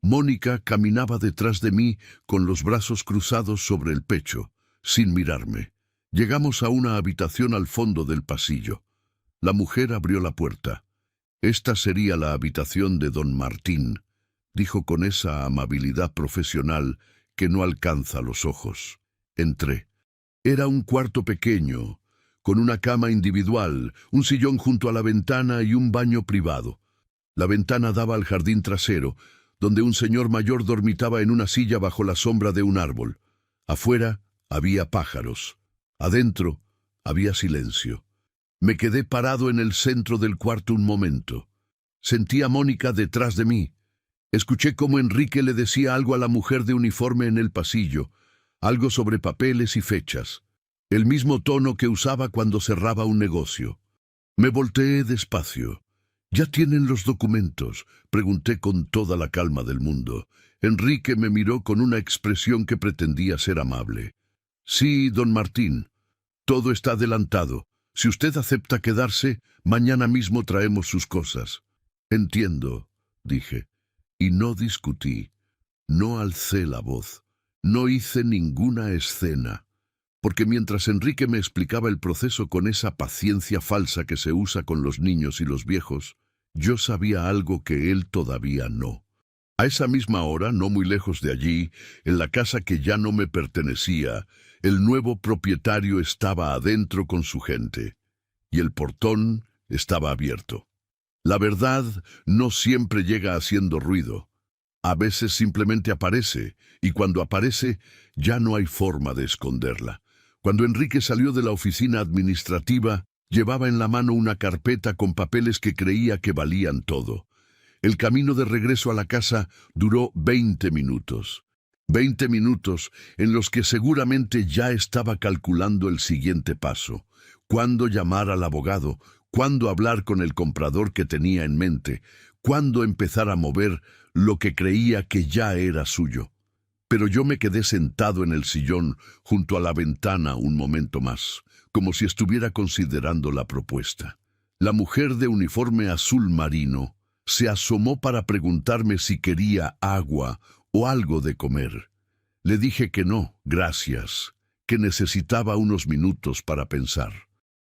Mónica caminaba detrás de mí con los brazos cruzados sobre el pecho, sin mirarme. Llegamos a una habitación al fondo del pasillo. La mujer abrió la puerta. «Esta sería la habitación de don Martín», dijo con esa amabilidad profesional que no alcanza los ojos. Entré. Era un cuarto pequeño, con una cama individual, un sillón junto a la ventana y un baño privado. La ventana daba al jardín trasero, donde un señor mayor dormitaba en una silla bajo la sombra de un árbol. Afuera había pájaros. Adentro había silencio. Me quedé parado en el centro del cuarto un momento. Sentí a Mónica detrás de mí. Escuché cómo Enrique le decía algo a la mujer de uniforme en el pasillo, algo sobre papeles y fechas, el mismo tono que usaba cuando cerraba un negocio. Me volteé despacio. «¿Ya tienen los documentos?», pregunté con toda la calma del mundo. Enrique me miró con una expresión que pretendía ser amable. «Sí, don Martín. Todo está adelantado. Si usted acepta quedarse, mañana mismo traemos sus cosas». «Entiendo», dije, y no discutí. No alcé la voz. No hice ninguna escena. Porque mientras Enrique me explicaba el proceso con esa paciencia falsa que se usa con los niños y los viejos, yo sabía algo que él todavía no. A esa misma hora, no muy lejos de allí, en la casa que ya no me pertenecía, el nuevo propietario estaba adentro con su gente, y el portón estaba abierto. La verdad no siempre llega haciendo ruido. A veces simplemente aparece, y cuando aparece, ya no hay forma de esconderla. Cuando Enrique salió de la oficina administrativa, llevaba en la mano una carpeta con papeles que creía que valían todo. El camino de regreso a la casa duró 20 minutos. 20 minutos en los que seguramente ya estaba calculando el siguiente paso. Cuándo llamar al abogado, cuándo hablar con el comprador que tenía en mente, cuándo empezar a mover lo que creía que ya era suyo. Pero yo me quedé sentado en el sillón junto a la ventana un momento más, como si estuviera considerando la propuesta. La mujer de uniforme azul marino se asomó para preguntarme si quería agua o algo de comer. Le dije que no, gracias, que necesitaba unos minutos para pensar.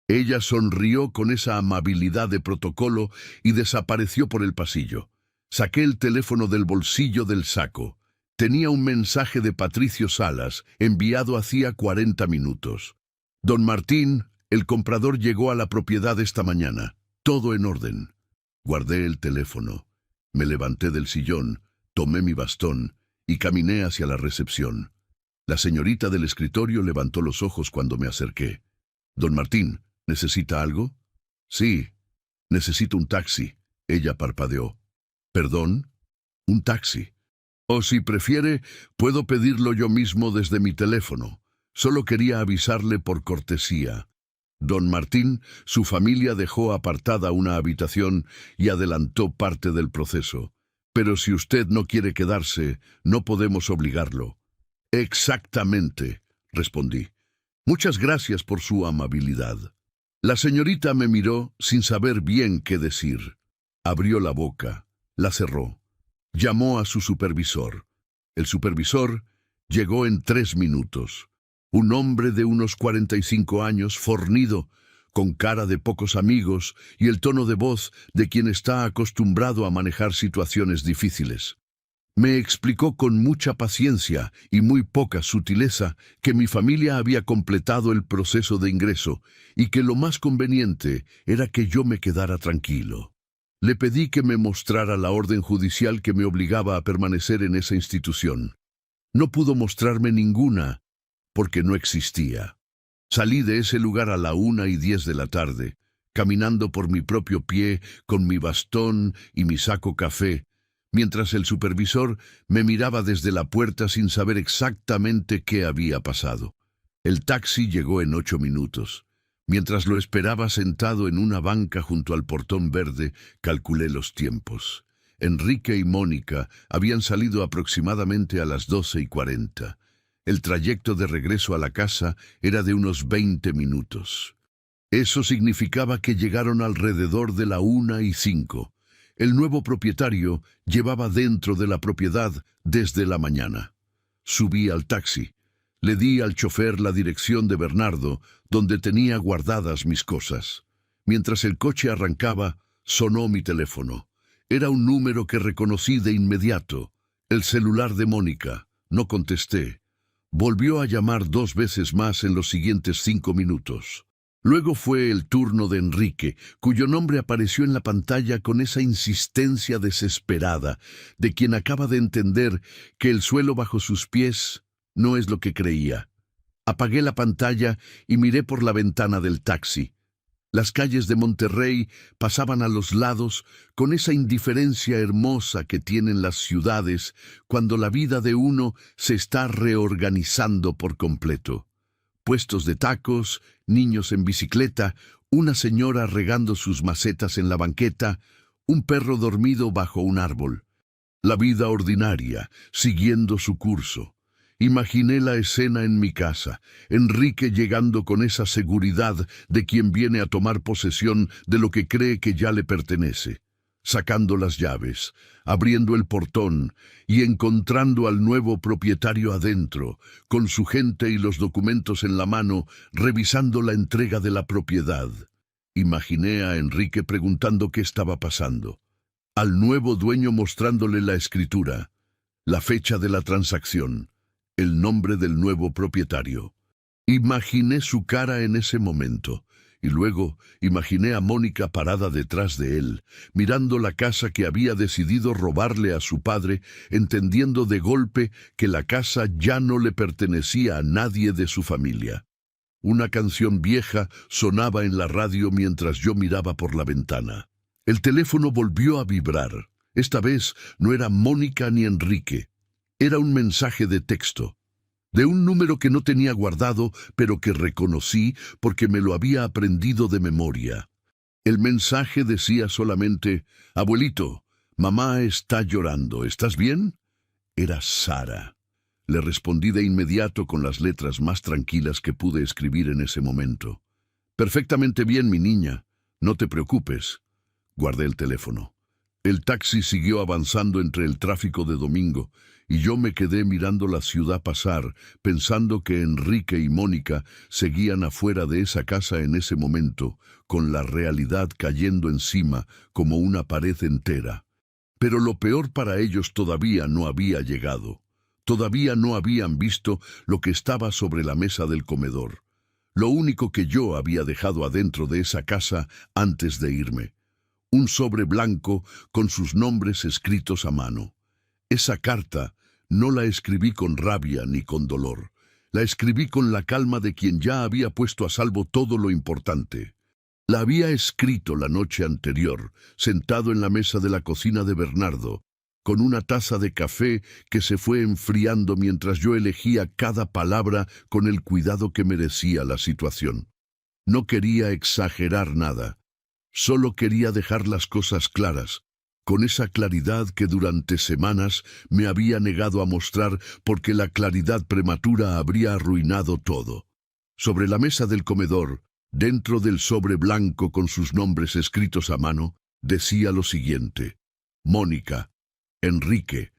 Ella sonrió con esa amabilidad de protocolo y desapareció por el pasillo. Saqué el teléfono del bolsillo del saco. Tenía un mensaje de Patricio Salas, enviado hacía 40 minutos. «Don Martín, el comprador llegó a la propiedad esta mañana. Todo en orden». Guardé el teléfono. Me levanté del sillón, tomé mi bastón y caminé hacia la recepción. La señorita del escritorio levantó los ojos cuando me acerqué. «Don Martín, ¿necesita algo?» «Sí, necesito un taxi», ella parpadeó. «¿Perdón? ¿Un taxi? O si prefiere, puedo pedirlo yo mismo desde mi teléfono. Solo quería avisarle por cortesía». Don Martín, su familia dejó apartada una habitación y adelantó parte del proceso. «Pero si usted no quiere quedarse, no podemos obligarlo». «Exactamente», respondí. «Muchas gracias por su amabilidad». La señorita me miró sin saber bien qué decir. Abrió la boca, la cerró. Llamó a su supervisor. El supervisor llegó en 3 minutos. Un hombre de unos 45 años, fornido, con cara de pocos amigos y el tono de voz de quien está acostumbrado a manejar situaciones difíciles. Me explicó con mucha paciencia y muy poca sutileza que mi familia había completado el proceso de ingreso y que lo más conveniente era que yo me quedara tranquilo. Le pedí que me mostrara la orden judicial que me obligaba a permanecer en esa institución. No pudo mostrarme ninguna, porque no existía. Salí de ese lugar a la 1:10 de la tarde, caminando por mi propio pie, con mi bastón y mi saco café, mientras el supervisor me miraba desde la puerta sin saber exactamente qué había pasado. El taxi llegó en 8 minutos. Mientras lo esperaba sentado en una banca junto al portón verde, calculé los tiempos. Enrique y Mónica habían salido aproximadamente a las 12:40. El trayecto de regreso a la casa era de unos 20 minutos. Eso significaba que llegaron alrededor de la 1:05. El nuevo propietario llevaba dentro de la propiedad desde la mañana. Subí al taxi. Le di al chofer la dirección de Bernardo, donde tenía guardadas mis cosas. Mientras el coche arrancaba, sonó mi teléfono. Era un número que reconocí de inmediato. El celular de Mónica. No contesté. Volvió a llamar 2 veces más en los siguientes 5 minutos. Luego fue el turno de Enrique, cuyo nombre apareció en la pantalla con esa insistencia desesperada de quien acaba de entender que el suelo bajo sus pies no es lo que creía. Apagué la pantalla y miré por la ventana del taxi. Las calles de Monterrey pasaban a los lados con esa indiferencia hermosa que tienen las ciudades cuando la vida de uno se está reorganizando por completo. Puestos de tacos, niños en bicicleta, una señora regando sus macetas en la banqueta, un perro dormido bajo un árbol. La vida ordinaria, siguiendo su curso. Imaginé la escena en mi casa, Enrique llegando con esa seguridad de quien viene a tomar posesión de lo que cree que ya le pertenece, sacando las llaves, abriendo el portón y encontrando al nuevo propietario adentro, con su gente y los documentos en la mano, revisando la entrega de la propiedad. Imaginé a Enrique preguntando qué estaba pasando, al nuevo dueño mostrándole la escritura, la fecha de la transacción, el nombre del nuevo propietario. Imaginé su cara en ese momento, y luego imaginé a Mónica parada detrás de él, mirando la casa que había decidido robarle a su padre, entendiendo de golpe que la casa ya no le pertenecía a nadie de su familia. Una canción vieja sonaba en la radio mientras yo miraba por la ventana. El teléfono volvió a vibrar. Esta vez no era Mónica ni Enrique. Era un mensaje de texto, de un número que no tenía guardado, pero que reconocí porque me lo había aprendido de memoria. El mensaje decía solamente: «Abuelito, mamá está llorando, ¿estás bien?». Era Sara. Le respondí de inmediato con las letras más tranquilas que pude escribir en ese momento. «Perfectamente bien, mi niña. No te preocupes». Guardé el teléfono. El taxi siguió avanzando entre el tráfico de domingo, y yo me quedé mirando la ciudad pasar, pensando que Enrique y Mónica seguían afuera de esa casa en ese momento, con la realidad cayendo encima como una pared entera. Pero lo peor para ellos todavía no había llegado. Todavía no habían visto lo que estaba sobre la mesa del comedor. Lo único que yo había dejado adentro de esa casa antes de irme. Un sobre blanco con sus nombres escritos a mano. Esa carta no la escribí con rabia ni con dolor. La escribí con la calma de quien ya había puesto a salvo todo lo importante. La había escrito la noche anterior, sentado en la mesa de la cocina de Bernardo, con una taza de café que se fue enfriando mientras yo elegía cada palabra con el cuidado que merecía la situación. No quería exagerar nada. Solo quería dejar las cosas claras, con esa claridad que durante semanas me había negado a mostrar porque la claridad prematura habría arruinado todo. Sobre la mesa del comedor, dentro del sobre blanco con sus nombres escritos a mano, decía lo siguiente: Mónica, Enrique.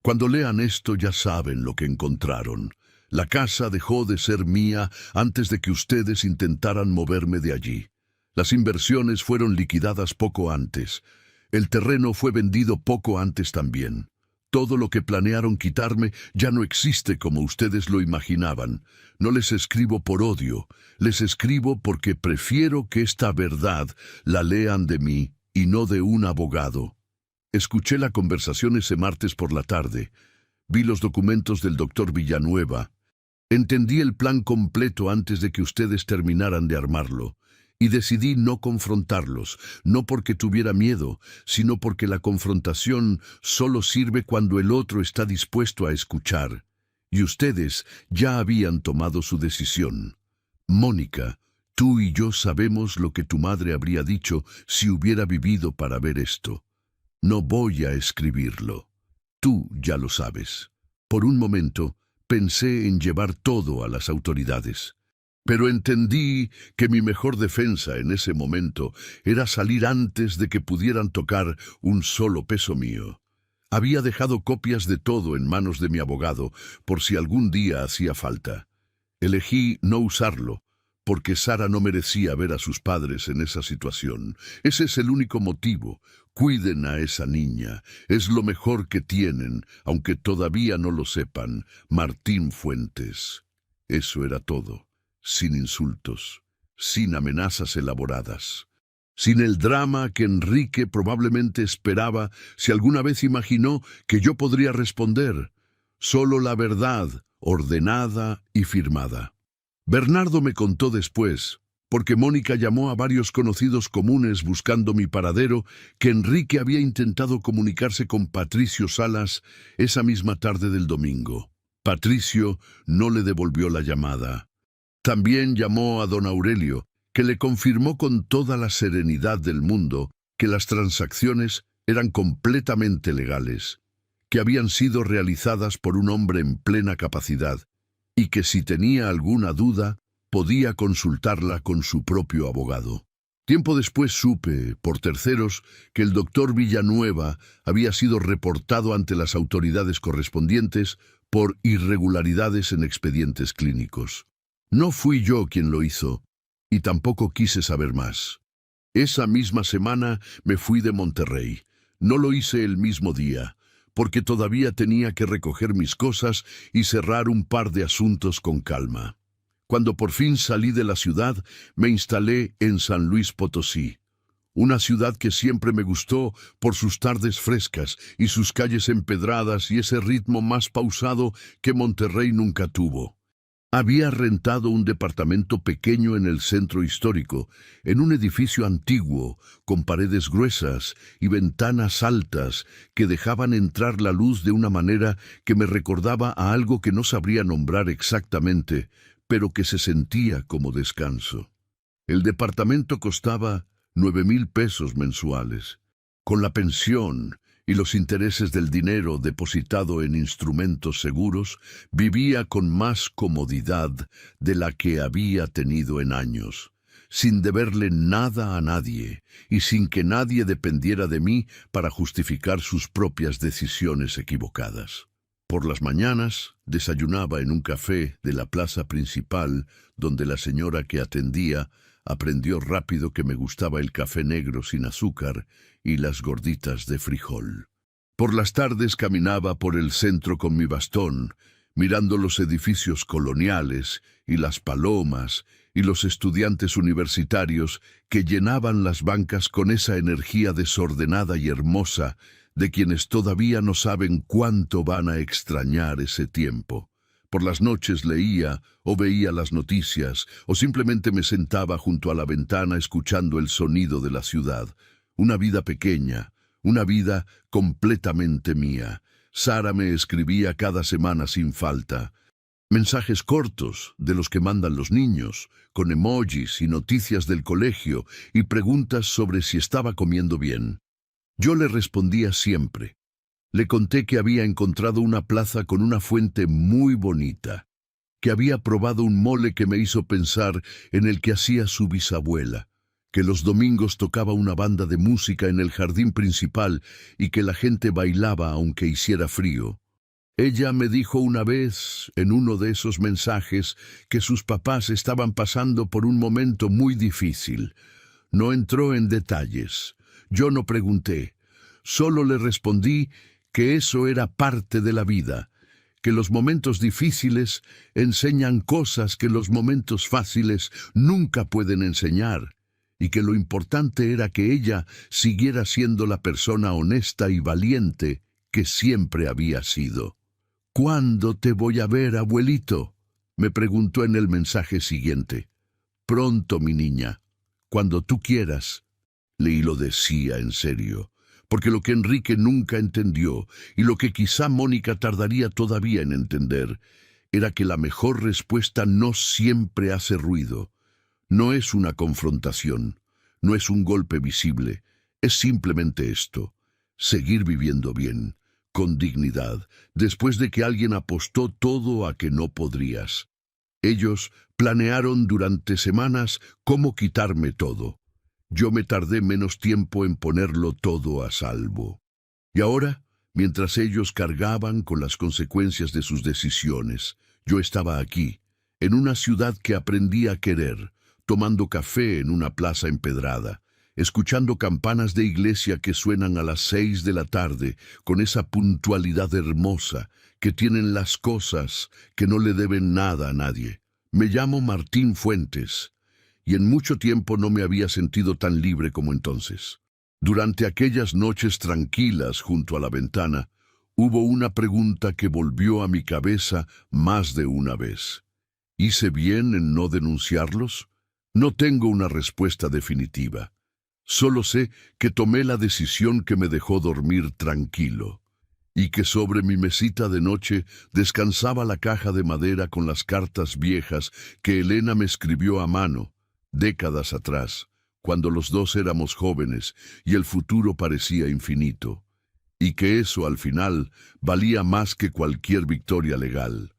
Cuando lean esto ya saben lo que encontraron. La casa dejó de ser mía antes de que ustedes intentaran moverme de allí. Las inversiones fueron liquidadas poco antes. El terreno fue vendido poco antes también. Todo lo que planearon quitarme ya no existe como ustedes lo imaginaban. No les escribo por odio, les escribo porque prefiero que esta verdad la lean de mí y no de un abogado. Escuché la conversación ese martes por la tarde. Vi los documentos del doctor Villanueva. Entendí el plan completo antes de que ustedes terminaran de armarlo. Y decidí no confrontarlos, no porque tuviera miedo, sino porque la confrontación solo sirve cuando el otro está dispuesto a escuchar. Y ustedes ya habían tomado su decisión. Mónica, tú y yo sabemos lo que tu madre habría dicho si hubiera vivido para ver esto. No voy a escribirlo. Tú ya lo sabes. Por un momento, pensé en llevar todo a las autoridades. Pero entendí que mi mejor defensa en ese momento era salir antes de que pudieran tocar un solo peso mío. Había dejado copias de todo en manos de mi abogado por si algún día hacía falta. Elegí no usarlo, porque Sara no merecía ver a sus padres en esa situación. Ese es el único motivo. Cuiden a esa niña. Es lo mejor que tienen, aunque todavía no lo sepan. Martín Fuentes. Eso era todo. Sin insultos, sin amenazas elaboradas, sin el drama que Enrique probablemente esperaba si alguna vez imaginó que yo podría responder, solo la verdad, ordenada y firmada. Bernardo me contó después, porque Mónica llamó a varios conocidos comunes buscando mi paradero, que Enrique había intentado comunicarse con Patricio Salas esa misma tarde del domingo. Patricio no le devolvió la llamada. También llamó a don Aurelio, que le confirmó con toda la serenidad del mundo que las transacciones eran completamente legales, que habían sido realizadas por un hombre en plena capacidad, y que si tenía alguna duda, podía consultarla con su propio abogado. Tiempo después supe, por terceros, que el doctor Villanueva había sido reportado ante las autoridades correspondientes por irregularidades en expedientes clínicos. No fui yo quien lo hizo, y tampoco quise saber más. Esa misma semana me fui de Monterrey. No lo hice el mismo día, porque todavía tenía que recoger mis cosas y cerrar un par de asuntos con calma. Cuando por fin salí de la ciudad, me instalé en San Luis Potosí, una ciudad que siempre me gustó por sus tardes frescas y sus calles empedradas y ese ritmo más pausado que Monterrey nunca tuvo. Había rentado un departamento pequeño en el centro histórico, en un edificio antiguo, con paredes gruesas y ventanas altas que dejaban entrar la luz de una manera que me recordaba a algo que no sabría nombrar exactamente, pero que se sentía como descanso. El departamento costaba 9,000 pesos mensuales. Con la pensión y los intereses del dinero depositado en instrumentos seguros, vivía con más comodidad de la que había tenido en años, sin deberle nada a nadie y sin que nadie dependiera de mí para justificar sus propias decisiones equivocadas. Por las mañanas desayunaba en un café de la plaza principal, donde la señora que atendía aprendió rápido que me gustaba el café negro sin azúcar y las gorditas de frijol. Por las tardes caminaba por el centro con mi bastón, mirando los edificios coloniales y las palomas y los estudiantes universitarios que llenaban las bancas con esa energía desordenada y hermosa de quienes todavía no saben cuánto van a extrañar ese tiempo. Por las noches leía o veía las noticias, o simplemente me sentaba junto a la ventana escuchando el sonido de la ciudad. Una vida pequeña, una vida completamente mía. Sara me escribía cada semana sin falta. Mensajes cortos, de los que mandan los niños, con emojis y noticias del colegio, y preguntas sobre si estaba comiendo bien. Yo le respondía siempre. Le conté que había encontrado una plaza con una fuente muy bonita, que había probado un mole que me hizo pensar en el que hacía su bisabuela, que los domingos tocaba una banda de música en el jardín principal y que la gente bailaba aunque hiciera frío. Ella me dijo una vez, en uno de esos mensajes, que sus papás estaban pasando por un momento muy difícil. No entró en detalles. Yo no pregunté, solo le respondí que eso era parte de la vida, que los momentos difíciles enseñan cosas que los momentos fáciles nunca pueden enseñar, y que lo importante era que ella siguiera siendo la persona honesta y valiente que siempre había sido. «¿Cuándo te voy a ver, abuelito?», me preguntó en el mensaje siguiente. «Pronto, mi niña, cuando tú quieras». Y lo decía en serio, porque lo que Enrique nunca entendió, y lo que quizá Mónica tardaría todavía en entender, era que la mejor respuesta no siempre hace ruido. No es una confrontación, no es un golpe visible, es simplemente esto: seguir viviendo bien, con dignidad, después de que alguien apostó todo a que no podrías. Ellos planearon durante semanas cómo quitarme todo. Yo me tardé menos tiempo en ponerlo todo a salvo. Y ahora, mientras ellos cargaban con las consecuencias de sus decisiones, yo estaba aquí, en una ciudad que aprendí a querer, tomando café en una plaza empedrada, escuchando campanas de iglesia que suenan a las 6 de la tarde, con esa puntualidad hermosa que tienen las cosas que no le deben nada a nadie. Me llamo Martín Fuentes, y en mucho tiempo no me había sentido tan libre como entonces. Durante aquellas noches tranquilas junto a la ventana, hubo una pregunta que volvió a mi cabeza más de una vez. ¿Hice bien en no denunciarlos? No tengo una respuesta definitiva. Solo sé que tomé la decisión que me dejó dormir tranquilo, y que sobre mi mesita de noche descansaba la caja de madera con las cartas viejas que Elena me escribió a mano, décadas atrás, cuando los dos éramos jóvenes y el futuro parecía infinito, y que eso al final valía más que cualquier victoria legal.